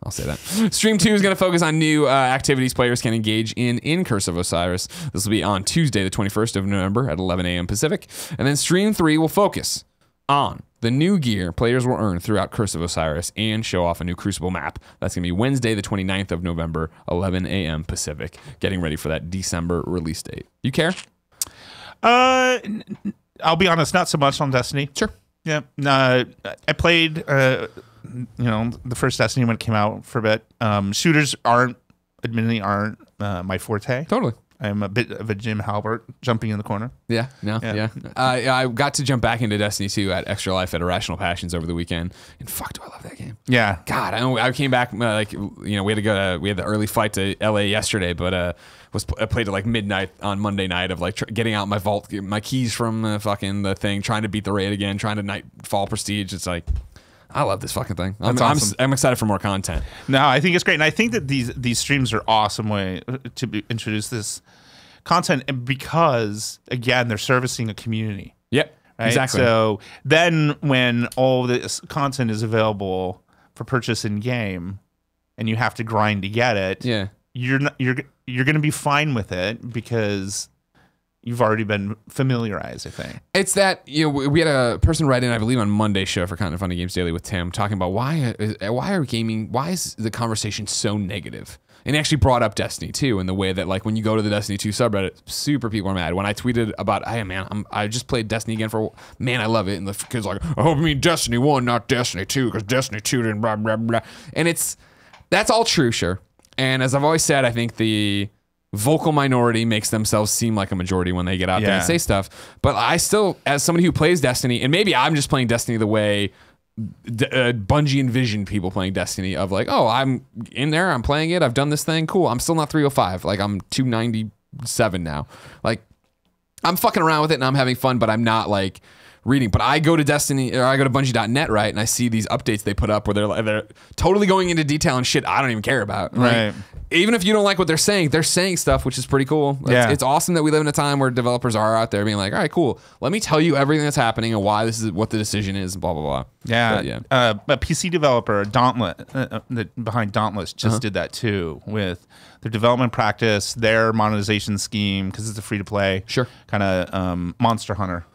I'll say that. Stream 2 is going to focus on new activities players can engage in Curse of Osiris. This will be on Tuesday, the 21st of November at 11 a.m. Pacific. And then Stream 3 will focus on the new gear players will earn throughout Curse of Osiris and show off a new Crucible map. That's going to be Wednesday, the 29th of November, 11 a.m. Pacific. Getting ready for that December release date. You care? I'll be honest, not so much on Destiny. Sure. Yeah. I played... the first Destiny when it came out for a bit. Shooters admittedly aren't my forte. Totally. I'm a bit of a Jim Halbert jumping in the corner. Yeah. I got to jump back into Destiny 2 at Extra Life at Irrational Passions over the weekend, and fuck, do I love that game. Yeah. God, I came back we had the early flight to LA yesterday, but I played at like midnight on Monday night of like getting out my vault, my keys from the thing, trying to beat the raid again, trying to Nightfall Prestige. It's like, I love this fucking thing. I'm excited for more content. No, I think it's great. And I think that these streams are awesome way to introduce this content because, again, they're servicing a community. Yep, right? exactly. So then when all this content is available for purchase in-game and you have to grind to get it, you're going to be fine with it because... you've already been familiarized, I think. It's that, we had a person write in, I believe, on Monday's show for Kind of Funny Games Daily with Tim, talking about why is the conversation so negative? And he actually brought up Destiny 2 in the way that, like, when you go to the Destiny 2 subreddit, super people are mad. When I tweeted about, hey, man, I just played Destiny again I love it. And the kid's like, I hope you mean Destiny 1, not Destiny 2, because Destiny 2 didn't blah, blah, blah. And that's all true, sure. And as I've always said, I think the vocal minority makes themselves seem like a majority when they get out there and say stuff. But I still, as somebody who plays Destiny, and maybe I'm just playing Destiny the way Bungie envisioned people playing Destiny, of like, oh, I'm in there, I'm playing it, I've done this thing, cool. I'm still not 305. Like, I'm 297 now. Like, I'm fucking around with it and I'm having fun, but I'm not like reading. But I go to Destiny, or I go to Bungie.net, right, and I see these updates they put up where they're totally going into detail and shit I don't even care about. Right. Even if you don't like what they're saying stuff, which is pretty cool. It's awesome that we live in a time where developers are out there being like, all right, cool. Let me tell you everything that's happening and why this is what the decision is, and blah, blah, blah. Yeah. A PC developer, behind Dauntless, just did that too with their development practice, their monetization scheme, because it's a free-to-play kind of Monster Hunter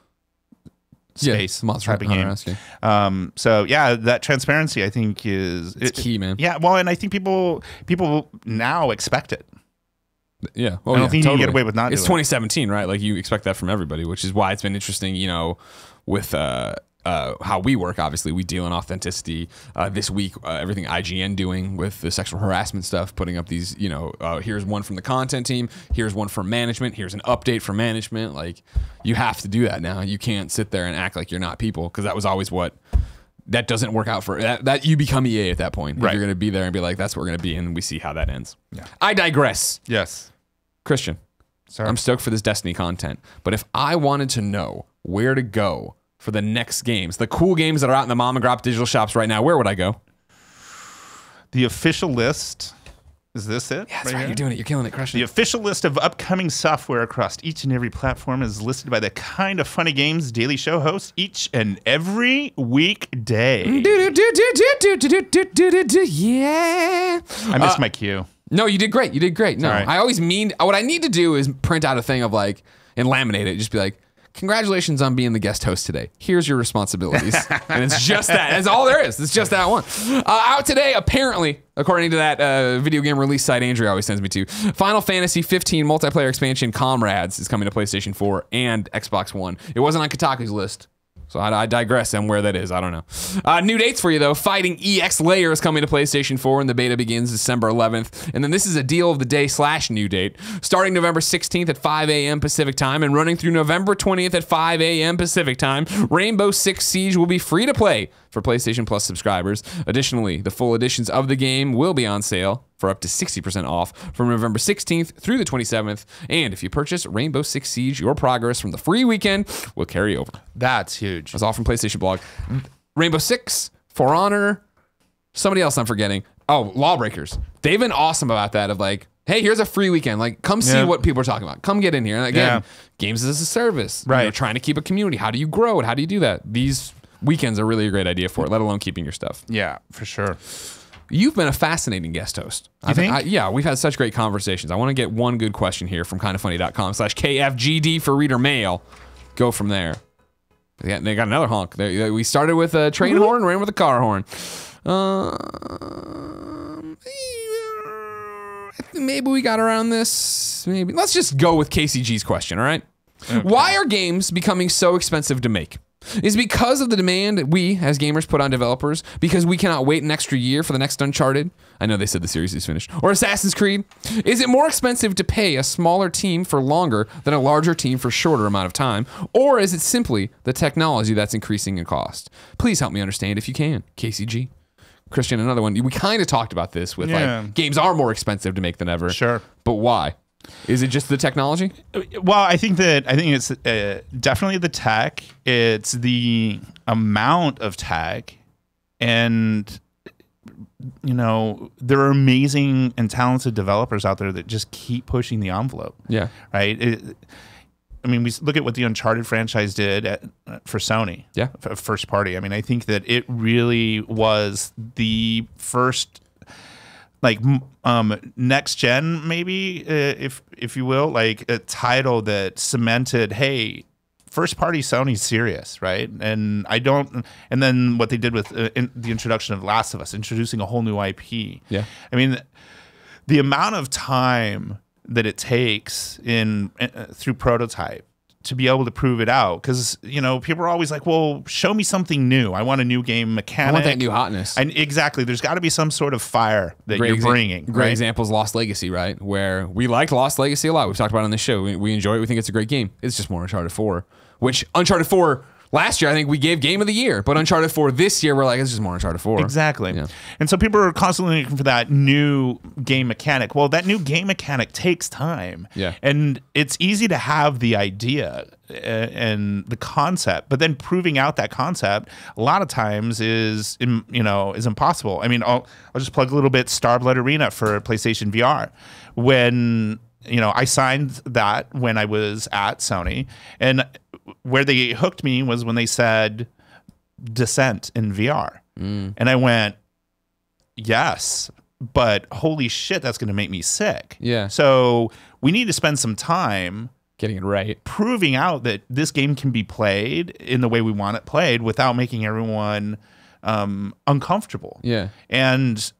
space, Monster type of game. So yeah, that transparency I think is key, man. Yeah, well, and I think people now expect it. Yeah, I don't think you can get away with not. It's doing 2017, right? Like, you expect that from everybody, which is why it's been interesting. With how we work, obviously, we deal in authenticity. This week, everything IGN doing with the sexual harassment stuff, putting up these, here's one from the content team, here's one from management, here's an update from management. Like, you have to do that now. You can't sit there and act like you're not people, because that was always that doesn't work out for that. You become EA at that point. Right. If you're going to be there and be like, that's what we're going to be, and we see how that ends. Yeah. I digress. Yes. Christian, sorry. I'm stoked for this Destiny content, but if I wanted to know where to go for the next games, the cool games that are out in the mom and pop digital shops right now, where would I go? The official list Is this it? Yeah, that's right. You're doing it. You're killing it, crushing it. The official list of upcoming software across each and every platform is listed by the Kind of Funny Games Daily Show hosts each and every weekday. Yeah. I missed my cue. No, you did great. You did great. No, right. I always mean, what I need to do is print out a thing of like, and laminate it. Just be like, congratulations on being the guest host today. Here's your responsibilities. And it's just that. That's all there is. It's just that one. Out today, apparently, according to that video game release site Andrea always sends me to, Final Fantasy 15 multiplayer expansion Comrades is coming to PlayStation 4 and Xbox One. It wasn't on Kotaku's list. So I digress on where that is. I don't know. New dates for you, though. Fighting EX Layer is coming to PlayStation 4, and the beta begins December 11th. And then this is a deal of the day / new date. Starting November 16th at 5 a.m. Pacific time and running through November 20th at 5 a.m. Pacific time, Rainbow Six Siege will be free to play for PlayStation Plus subscribers. Additionally, the full editions of the game will be on sale for up to 60% off from November 16th through the 27th. And if you purchase Rainbow Six Siege, your progress from the free weekend will carry over. That's huge. That's all from PlayStation Blog. Rainbow Six, For Honor, somebody else I'm forgetting. Oh, Lawbreakers. They've been awesome about that of like, hey, here's a free weekend. Like, come see what people are talking about. Come get in here. And again, games as a service. Right. You're trying to keep a community. How do you grow it? How do you do that? These weekends are really a great idea for it, let alone keeping your stuff. Yeah, for sure. You've been a fascinating guest host. You think? Yeah, we've had such great conversations. I want to get one good question here from kindoffunny.com/KFGD for reader mail. Go from there. They got another honk. We started with a train horn, ran with a car horn. Maybe we got around this. Maybe. Let's just go with KCG's question, all right? Okay. Why are games becoming so expensive to make? Is it because of the demand we, as gamers, put on developers? Because we cannot wait an extra year for the next Uncharted? I know they said the series is finished. Or Assassin's Creed? Is it more expensive to pay a smaller team for longer than a larger team for a shorter amount of time? Or is it simply the technology that's increasing in cost? Please help me understand if you can. KCG. Christian, another one. We kind of talked about this with like games are more expensive to make than ever. Sure. But why? Is it just the technology? Well, I think it's definitely the tech. It's the amount of tech, and you know, there are amazing and talented developers out there that just keep pushing the envelope. Yeah. Right. I mean, we look at what the Uncharted franchise did for Sony. Yeah. First party. I mean, I think that it really was the first, like, next gen, maybe, if you will, like a title that cemented, hey, first party Sony's serious, right? And then what they did with the introduction of Last of Us, introducing a whole new IP. Yeah. I mean, the amount of time that it takes through prototype to be able to prove it out, because you know people are always like, well, show me something new. I want a new game mechanic. I want that new hotness. And exactly, there's got to be some sort of fire that you're bringing. Great example is Lost Legacy, right? Where we liked Lost Legacy a lot. We've talked about it on this show. We enjoy it. We think it's a great game. It's just more Uncharted 4, which Uncharted 4 last year I think we gave Game of the Year, but Uncharted 4 this year we're like, it's just more Uncharted 4. Exactly. Yeah. And so people are constantly looking for that new game mechanic. Well, that new game mechanic takes time. Yeah. And it's easy to have the idea and the concept, but then proving out that concept a lot of times is impossible. I mean, I'll just plug a little bit Starblood Arena for PlayStation VR. When I signed that when I was at Sony, and where they hooked me was when they said Descent in VR. And I went, yes, but holy shit, that's going to make me sick. Yeah. So we need to spend some time getting it right, proving out that this game can be played in the way we want it played without making everyone uncomfortable. Yeah. And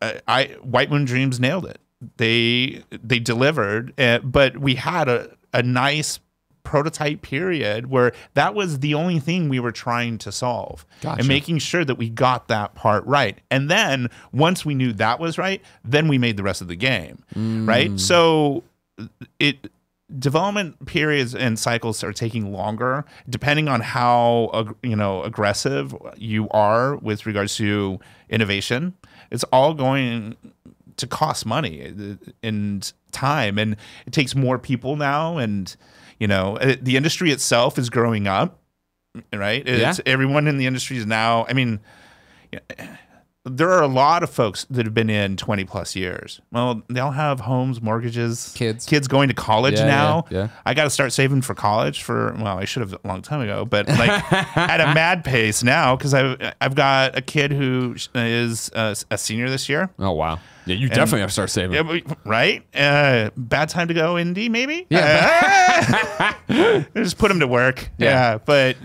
White Moon Dreams nailed it. They delivered, but we had a nice prototype period where that was the only thing we were trying to solve. Gotcha. And making sure that we got that part right. And then once we knew that was right, then we made the rest of the game. Right. So development periods and cycles are taking longer depending on how aggressive you are with regards to innovation. It's all going to cost money and time, and it takes more people now, and the industry itself is growing up, right? Everyone in the industry is now, I mean, there are a lot of folks that have been in 20 plus years. Well, they'll have homes, mortgages, kids going to college now. Yeah. I got to start saving for college I should have a long time ago, but like at a mad pace now because I've got a kid who is a senior this year. Oh, wow. Yeah, you definitely have to start saving. Yeah, right? Bad time to go indie, maybe? Yeah. Just put him to work. Yeah. But,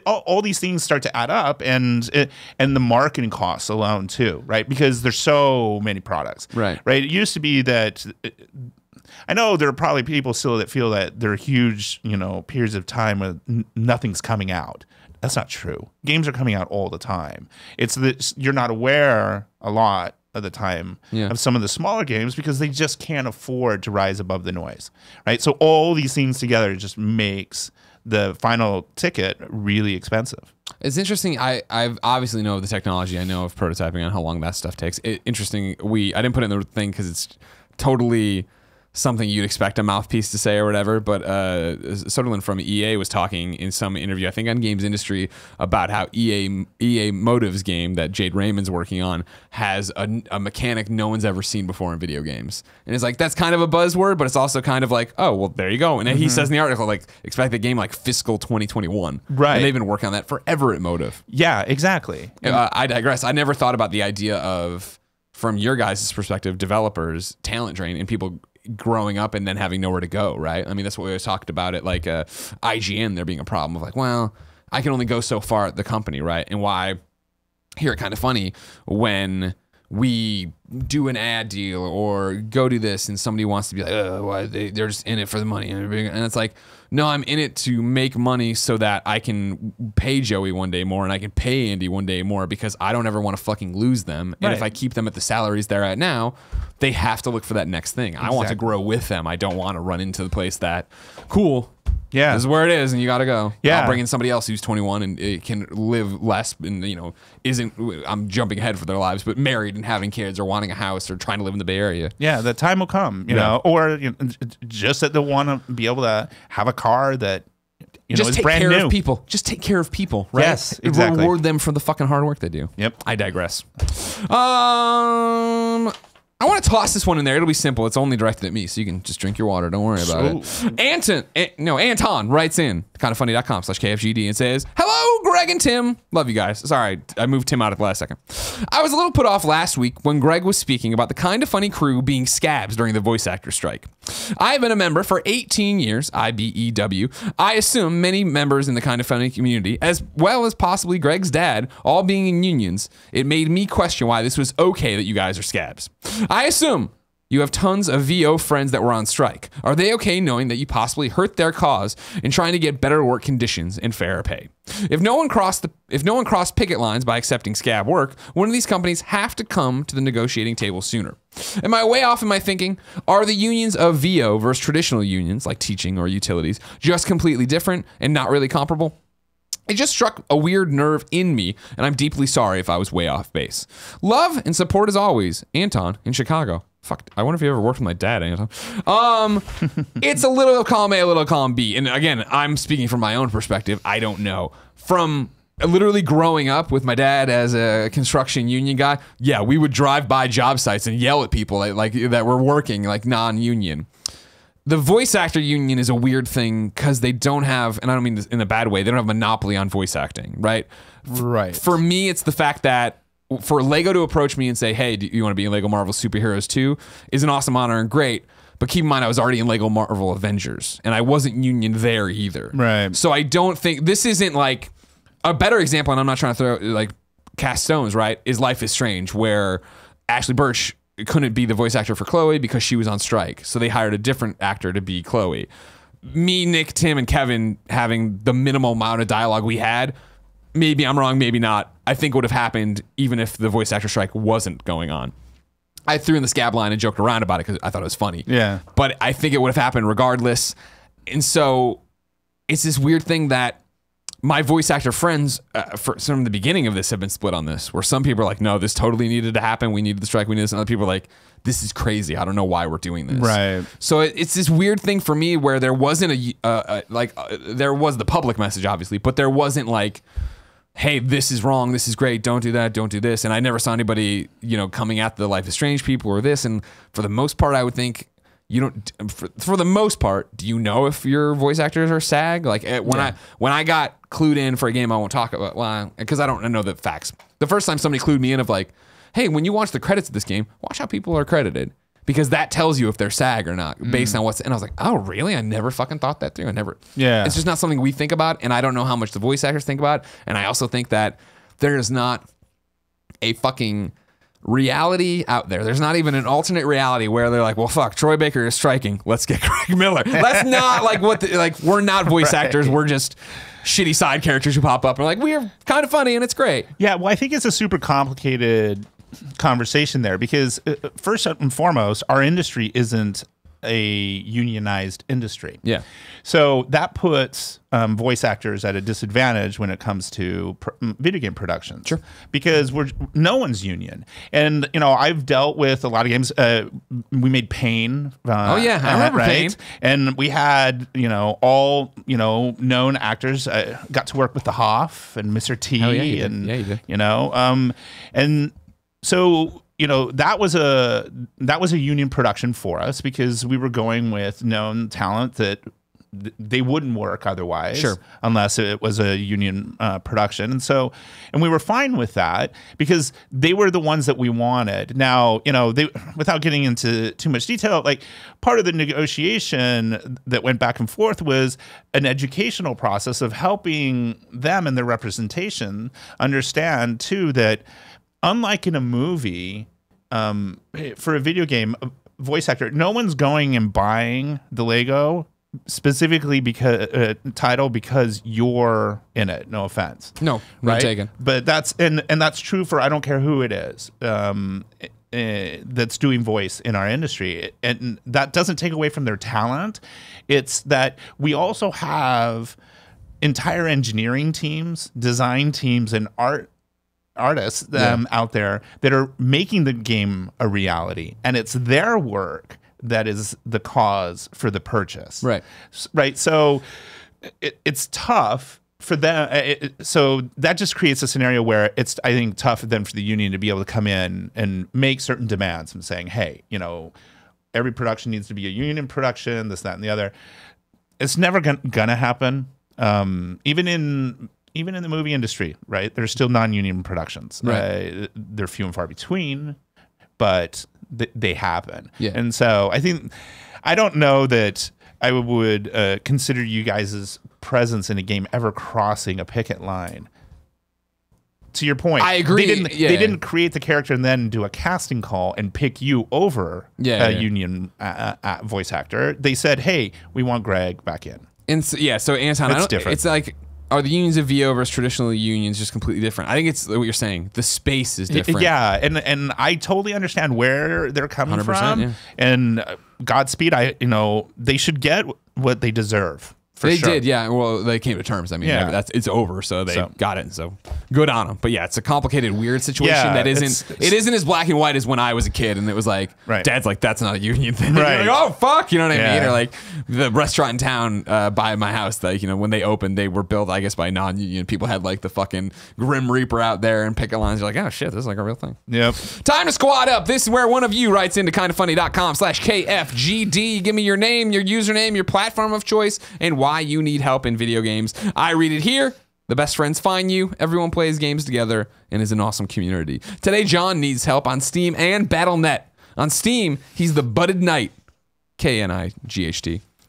all these things start to add up and the marketing costs alone, too, right? Because there's so many products. Right. It used to be that... I know there are probably people still that feel that there are huge, periods of time when nothing's coming out. That's not true. Games are coming out all the time. It's that you're not aware a lot of the time of some of the smaller games because they just can't afford to rise above the noise, right? So all these things together just makes the final ticket really expensive. It's interesting. I obviously know of the technology. I know of prototyping and how long that stuff takes. Interesting. I didn't put it in the thing because it's totally something you'd expect a mouthpiece to say or whatever, but Soderlund from EA was talking in some interview, I think on Games Industry, about how EA Motive's game that Jade Raymond's working on has a mechanic no one's ever seen before in video games. And it's like, that's kind of a buzzword, but it's also kind of like, oh, well, there you go. And he says in the article, like, expect the game like fiscal 2021. Right. And they've been working on that forever at Motive. Yeah, exactly. I digress. I never thought about the idea of, from your guys' perspective, developers, talent drain, and people growing up and then having nowhere to go, right? I mean, that's what we always talked about it, like IGN, there being a problem of like, well, I can only go so far at the company, right? And why I hear it kind of funny when we do an ad deal or go do this and somebody wants to be like, oh, why they're just in it for the money. And it's like, no, I'm in it to make money so that I can pay Joey one day more and I can pay Andy one day more because I don't ever want to fucking lose them. And if I keep them at the salaries they're at now, they have to look for that next thing. Exactly. I want to grow with them. I don't want to run into the place that, cool, this is where it is and you got to go. Yeah. I'll bring in somebody else who's 21 and it can live less and, I'm jumping ahead for their lives, but married and having kids or wanting a house or trying to live in the Bay Area. Yeah, the time will come, you know, or just that they want to be able to have a car that just is brand new. Take care of people. Just take care of people, right? Yes, exactly. Reward them for the fucking hard work they do. Yep. I digress. I want to toss this one in there. It'll be simple. It's only directed at me, so you can just drink your water. Don't worry about it. Anton writes in kindoffunny.com/KFGD and says, hello, Greg and Tim. Love you guys. Sorry, I moved Tim out at the last second. I was a little put off last week when Greg was speaking about the Kinda Funny crew being scabs during the voice actor strike. I have been a member for 18 years, IBEW. I assume many members in the Kinda Funny community, as well as possibly Greg's dad, all being in unions, it made me question why this was okay that you guys are scabs. I assume you have tons of VO friends that were on strike. Are they okay knowing that you possibly hurt their cause in trying to get better work conditions and fairer pay? If no one crossed picket lines by accepting scab work, one of these companies have to come to the negotiating table sooner. Am I way off in my thinking? Are the unions of VO versus traditional unions like teaching or utilities just completely different and not really comparable? It just struck a weird nerve in me, and I'm deeply sorry if I was way off base. Love and support as always, Anton in Chicago. Fuck, I wonder if you ever worked with my dad, Anton. It's a little column A, a little column B. And again, I'm speaking from my own perspective. I don't know. From literally growing up with my dad as a construction union guy, yeah, we would drive by job sites and yell at people like that were working, like non-union. The voice actor union is a weird thing because they don't have, and I don't mean this in a bad way, they don't have a monopoly on voice acting, right? Right. For me, it's the fact that for Lego to approach me and say, hey, do you want to be in Lego Marvel Superheroes 2 is an awesome honor and great. But keep in mind, I was already in Lego Marvel Avengers, and I wasn't union there either. Right. So I don't think, this isn't like, a better example, and I'm not trying to throw, like, cast stones, right, is Life is Strange, where Ashley Birch couldn't be the voice actor for Chloe because she was on strike. So they hired a different actor to be Chloe. Me, Nick, Tim, and Kevin having the minimal amount of dialogue we had, maybe I'm wrong, maybe not, I think would have happened even if the voice actor strike wasn't going on. I threw in the scab line and joked around about it because I thought it was funny. Yeah. But I think it would have happened regardless. And so it's this weird thing that my voice actor friends from the beginning of this have been split on this, where some people are like, no, this totally needed to happen. We needed the strike. We needed this. And other people are like, this is crazy. I don't know why we're doing this. Right. So it's this weird thing for me where there wasn't there was the public message, obviously, but there wasn't like hey, this is wrong, this is great, don't do that, don't do this. And I never saw anybody, coming at the Life is Strange people or this. And for the most part, I would think you don't. For the most part, do you know if your voice actors are SAG? Like when I got clued in for a game, I won't talk about because I don't know the facts. The first time somebody clued me in of like, hey, when you watch the credits of this game, watch how people are credited. Because that tells you if they're SAG or not based on what's. And I was like, oh, really? I never fucking thought that through. Yeah. It's just not something we think about. And I don't know how much the voice actors think about. And I also think that there is not a fucking reality out there. There's not even an alternate reality where they're like, well, fuck, Troy Baker is striking. Let's get Greg Miller. That's not like we're not voice actors. We're just shitty side characters who pop up and like, we're kind of funny and it's great. Yeah. Well, I think it's a super complicated conversation there because first and foremost, our industry isn't a unionized industry. Yeah. So that puts voice actors at a disadvantage when it comes to video game productions. Sure. Because no one's union. And, I've dealt with a lot of games. We made Pain. Oh, yeah. I remember Pain. And we had, all, known actors. Got to work with the Hoff and Mr. T. Oh, yeah, you did. And, yeah, you did. And so, that was a union production for us because we were going with known talent that they wouldn't work otherwise, sure, unless it was a union production. And we were fine with that because they were the ones that we wanted. Now, without getting into too much detail, like part of the negotiation that went back and forth was an educational process of helping them and their representation understand too that unlike in a movie, for a video game, a voice actor, no one's going and buying the Lego specifically because title because you're in it. No offense. No, right? Taken. But that's and that's true for I don't care who it is that's doing voice in our industry, and that doesn't take away from their talent. It's that we also have entire engineering teams, design teams, and artists out there that are making the game a reality, and it's their work that is the cause for the purchase. Right. So it's tough for them. So that just creates a scenario where it's, I think, tough then for the union to be able to come in and make certain demands and saying, hey, every production needs to be a union production, this, that, and the other. It's never gonna happen. Even in the movie industry, right? There's still non-union productions. Right. They're few and far between, but they happen. Yeah. And so I don't know that I would consider you guys' presence in a game ever crossing a picket line. To your point, I agree. They didn't create the character and then do a casting call and pick you over a union voice actor. They said, hey, we want Greg back in. And so Anton, it's different. It's like, are the unions of VO versus traditional unions just completely different? I think it's what you're saying. The space is different. Yeah, and I totally understand where they're coming from. Yeah. And Godspeed, they should get what they deserve. They did, yeah. Well, they came to terms. I mean, it's over, so they got it. So good on them. But yeah, it's a complicated, weird situation that isn't as black and white as when I was a kid, and it was like, Dad's like, that's not a union thing. Right. Like, oh fuck, you know what I mean? Or like the restaurant in town by my house, like when they opened, they were built, I guess, by non-union people. Had like the fucking Grim Reaper out there and picket lines. You're like, oh shit, this is like a real thing. Yep. Time to squad up. This is where one of you writes into kindoffunny.com/KFGD. Give me your name, your username, your platform of choice, and why you need help in video games. I read it here. The best friends find you. Everyone plays games together and is an awesome community. Today, John needs help on Steam and Battle.net. On Steam, he's the Budded Knight. Knight.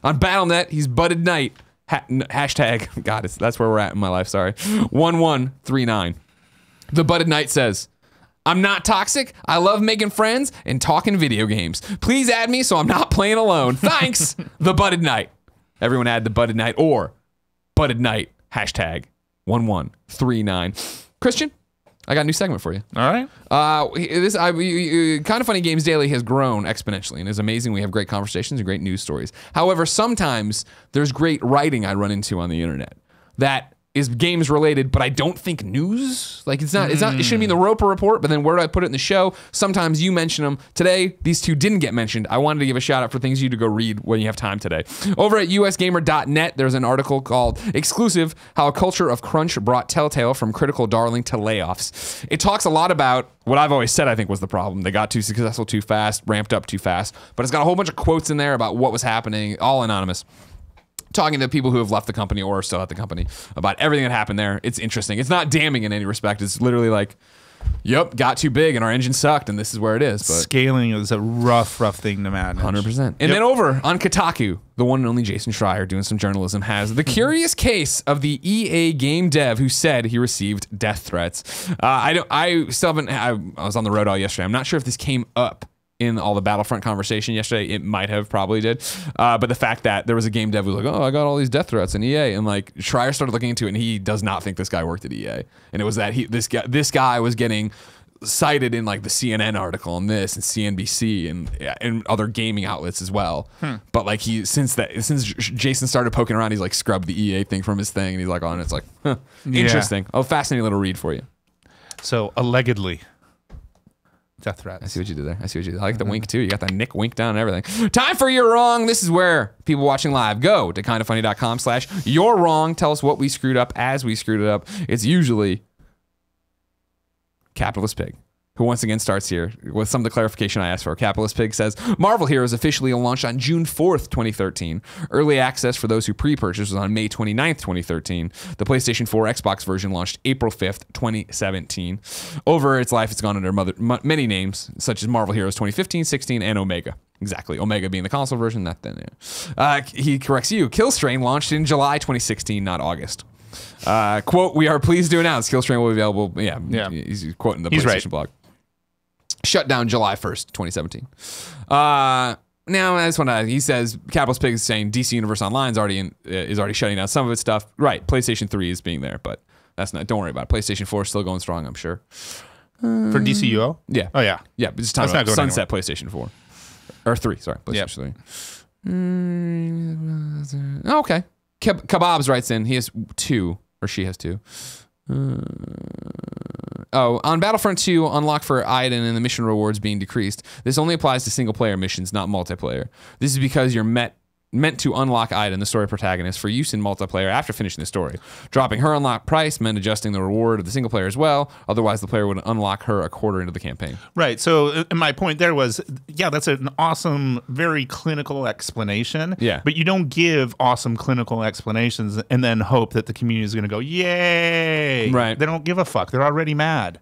On Battle.net, he's Budded Knight. Hashtag, God, that's where we're at in my life, sorry. 1139. The Budded Knight says, I'm not toxic. I love making friends and talking video games. Please add me so I'm not playing alone. Thanks, the Budded Knight. Everyone add the Budded Knight or Budded Knight. Hashtag 1139. Christian, I got a new segment for you. All right. Kind of Funny Games Daily has grown exponentially and is amazing. We have great conversations and great news stories. However, sometimes there's great writing I run into on the internet that is games related, but I don't think news. Like it's not. It shouldn't be in the Roper Report. But then where do I put it in the show? Sometimes you mention them. Today, these two didn't get mentioned. I wanted to give a shout out for things you to go read when you have time today. Over at usgamer.net, there's an article called "Exclusive: How a Culture of Crunch Brought Telltale from Critical Darling to Layoffs." It talks a lot about what I've always said I think was the problem. They got too successful too fast, ramped up too fast. But it's got a whole bunch of quotes in there about what was happening, all anonymous. Talking to people who have left the company or are still at the company about everything that happened there. It's interesting. It's not damning in any respect. It's literally like, yep, got too big and our engine sucked and this is where it is. But scaling is a rough thing to manage. 100%. And then over on Kotaku, the one and only Jason Schreier doing some journalism has the curious case of the EA game dev who said he received death threats. I still haven't, I was on the road all yesterday. I'm not sure if this came up in all the Battlefront conversation yesterday. It might have, probably did. But the fact that there was a game dev who was like, oh, I got all these death threats in EA. And like Schreier started looking into it and he does not think this guy worked at EA. And it was that this guy was getting cited in like the CNN article and this and CNBC and other gaming outlets as well. But like since Jason started poking around, he's like scrubbed the EA thing from his thing and he's like, oh, and it's like, interesting. Oh, fascinating little read for you. So allegedly. Death threats. I see what you did there. I like the wink too. You got that Nick wink down and everything. Time for You're Wrong. This is where people watching live go to kindafunny.com/you're wrong. Tell us what we screwed up as we screwed it up. It's usually Capitalist Pig, who once again starts here with some of the clarification I asked for. Capitalist Pig says, Marvel Heroes officially launched on June 4th, 2013. Early access for those who pre-purchased was on May 29th, 2013. The PlayStation 4 Xbox version launched April 5th, 2017. Over its life, it's gone under many names, such as Marvel Heroes 2015, 16, and Omega. Exactly. Omega being the console version, that then, yeah. He corrects you. Killstrain launched in July 2016, not August. Quote, we are pleased to announce Killstrain will be available. Yeah. He's quoting the PlayStation blog. Shut down July 1st, 2017. Now, I just want to, he says, Capitalist Pig is saying DC Universe Online is already shutting down some of its stuff. Right, PlayStation 3 is being there, but that's not, don't worry about it. PlayStation 4 is still going strong, I'm sure. For DCUO? Yeah. Oh, yeah. Yeah, but it's time to sunset anywhere. PlayStation 4. Or 3, sorry. PlayStation 3. Okay. Kebabs writes in, he has 2, or she has 2. On Battlefront 2, unlock for Aiden and the mission rewards being decreased. This only applies to single-player missions, not multiplayer. This is because you're meant to unlock Aiden, the story protagonist, for use in multiplayer after finishing the story. Dropping her unlock price meant adjusting the reward of the single player as well. Otherwise, the player would unlock her a quarter into the campaign. Right. So my point there was, yeah, that's an awesome, very clinical explanation. Yeah. But you don't give awesome clinical explanations and then hope that the community is going to go, yay. Right. They don't give a fuck. They're already mad.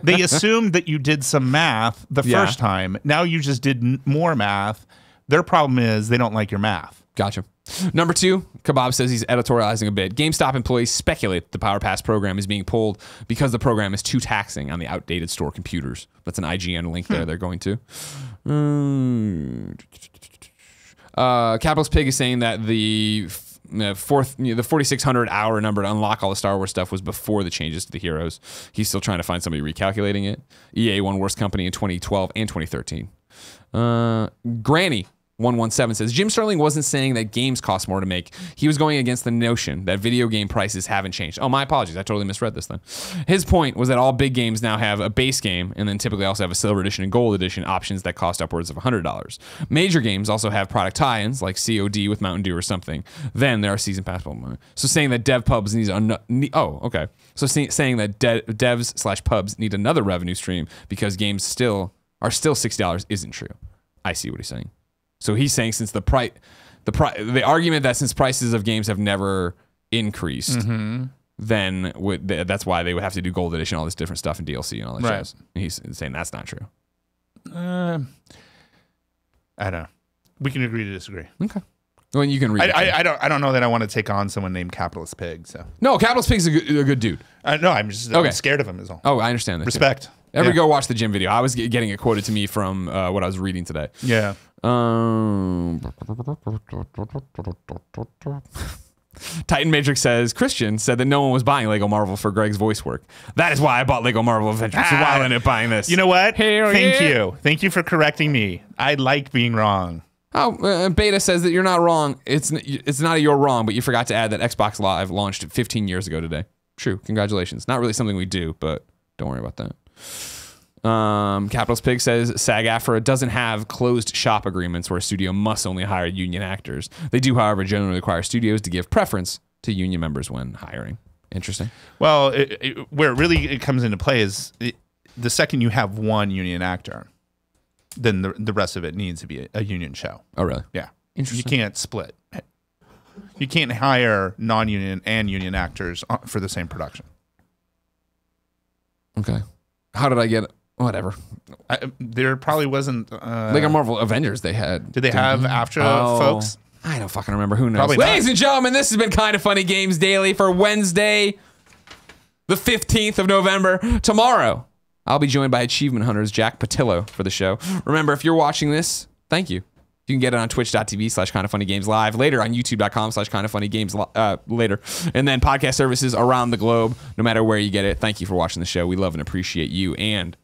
They assumed that you did some math the first time. Now you just did more math. Their problem is they don't like your math. Gotcha. Number 2, Kebab says he's editorializing a bit. GameStop employees speculate the Power Pass program is being pulled because the program is too taxing on the outdated store computers. That's an IGN link there they're going to. Capitalist Pig is saying that the 4,600 hour number to unlock all the Star Wars stuff was before the changes to the heroes. He's still trying to find somebody recalculating it. EA won worst company in 2012 and 2013. Granny 117 says Jim Sterling wasn't saying that games cost more to make. He was going against the notion that video game prices haven't changed. Oh, my apologies. I totally misread this then. His point was that all big games now have a base game and then typically also have a silver edition and gold edition options that cost upwards of $100. Major games also have product tie-ins like COD with Mountain Dew or something. Then there are season pass. So saying that dev pubs saying that devs/pubs need another revenue stream because games are still $60 isn't true. I see what he's saying. So he's saying since the argument that since prices of games have never increased, then that's why they would have to do gold edition, all this different stuff and DLC and all that shit. And he's saying that's not true. I don't know. We can agree to disagree. Okay. Well, you can read. I don't know that I want to take on someone named Capitalist Pig. So no, Capitalist Pig's a good dude. No, I'm just I'm scared of him. Is all. Oh, I understand that. Respect. Go watch the Jim video. I was getting it quoted to me from what I was reading today. Yeah. Titan Matrix says Christian said that no one was buying Lego Marvel for Greg's voice work. That is why I bought Lego Marvel Adventures. So why ended up buying this? You know what? Thank you for correcting me. I like being wrong. Oh, Beta says that you're not wrong. It's not a you're wrong, but you forgot to add that Xbox Live launched 15 years ago today. True. Congratulations. Not really something we do, but don't worry about that. Capitalist Pig says SAG-AFTRA doesn't have closed shop agreements where a studio must only hire union actors. They do, however, generally require studios to give preference to union members when hiring. Interesting. Well, where it really comes into play is the second you have one union actor, then the rest of it needs to be a union show. Oh, really? Yeah. Interesting. You can't split. You can't hire non-union and union actors for the same production. Okay. How did I get it? Whatever. There probably wasn't... like a Marvel Avengers they had. Did they have AFTRA folks? I don't fucking remember. Who knows? Probably Ladies and gentlemen, this has been Kinda Funny Games Daily for Wednesday, the 15th of November. Tomorrow, I'll be joined by Achievement Hunters Jack Patillo for the show. Remember, if you're watching this, thank you. You can get it on twitch.tv/kindoffunnygames live, later on youtube.com/kindoffunnygames later, and then podcast services around the globe, no matter where you get it. Thank you for watching the show. We love and appreciate you and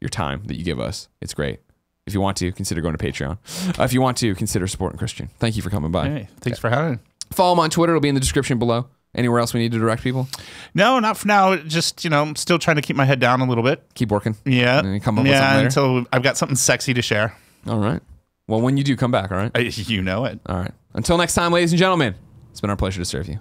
your time that you give us. It's great. If you want to, consider going to Patreon. If you want to, consider supporting Christian. Thank you for coming by. Hey, thanks for having me. Follow him on Twitter. It'll be in the description below. Anywhere else we need to direct people? No, not for now. Just, still trying to keep my head down a little bit. Keep working. Yeah. And come up with something later. Until I've got something sexy to share. All right. Well, when you do, come back, all right? You know it. All right. Until next time, ladies and gentlemen, it's been our pleasure to serve you.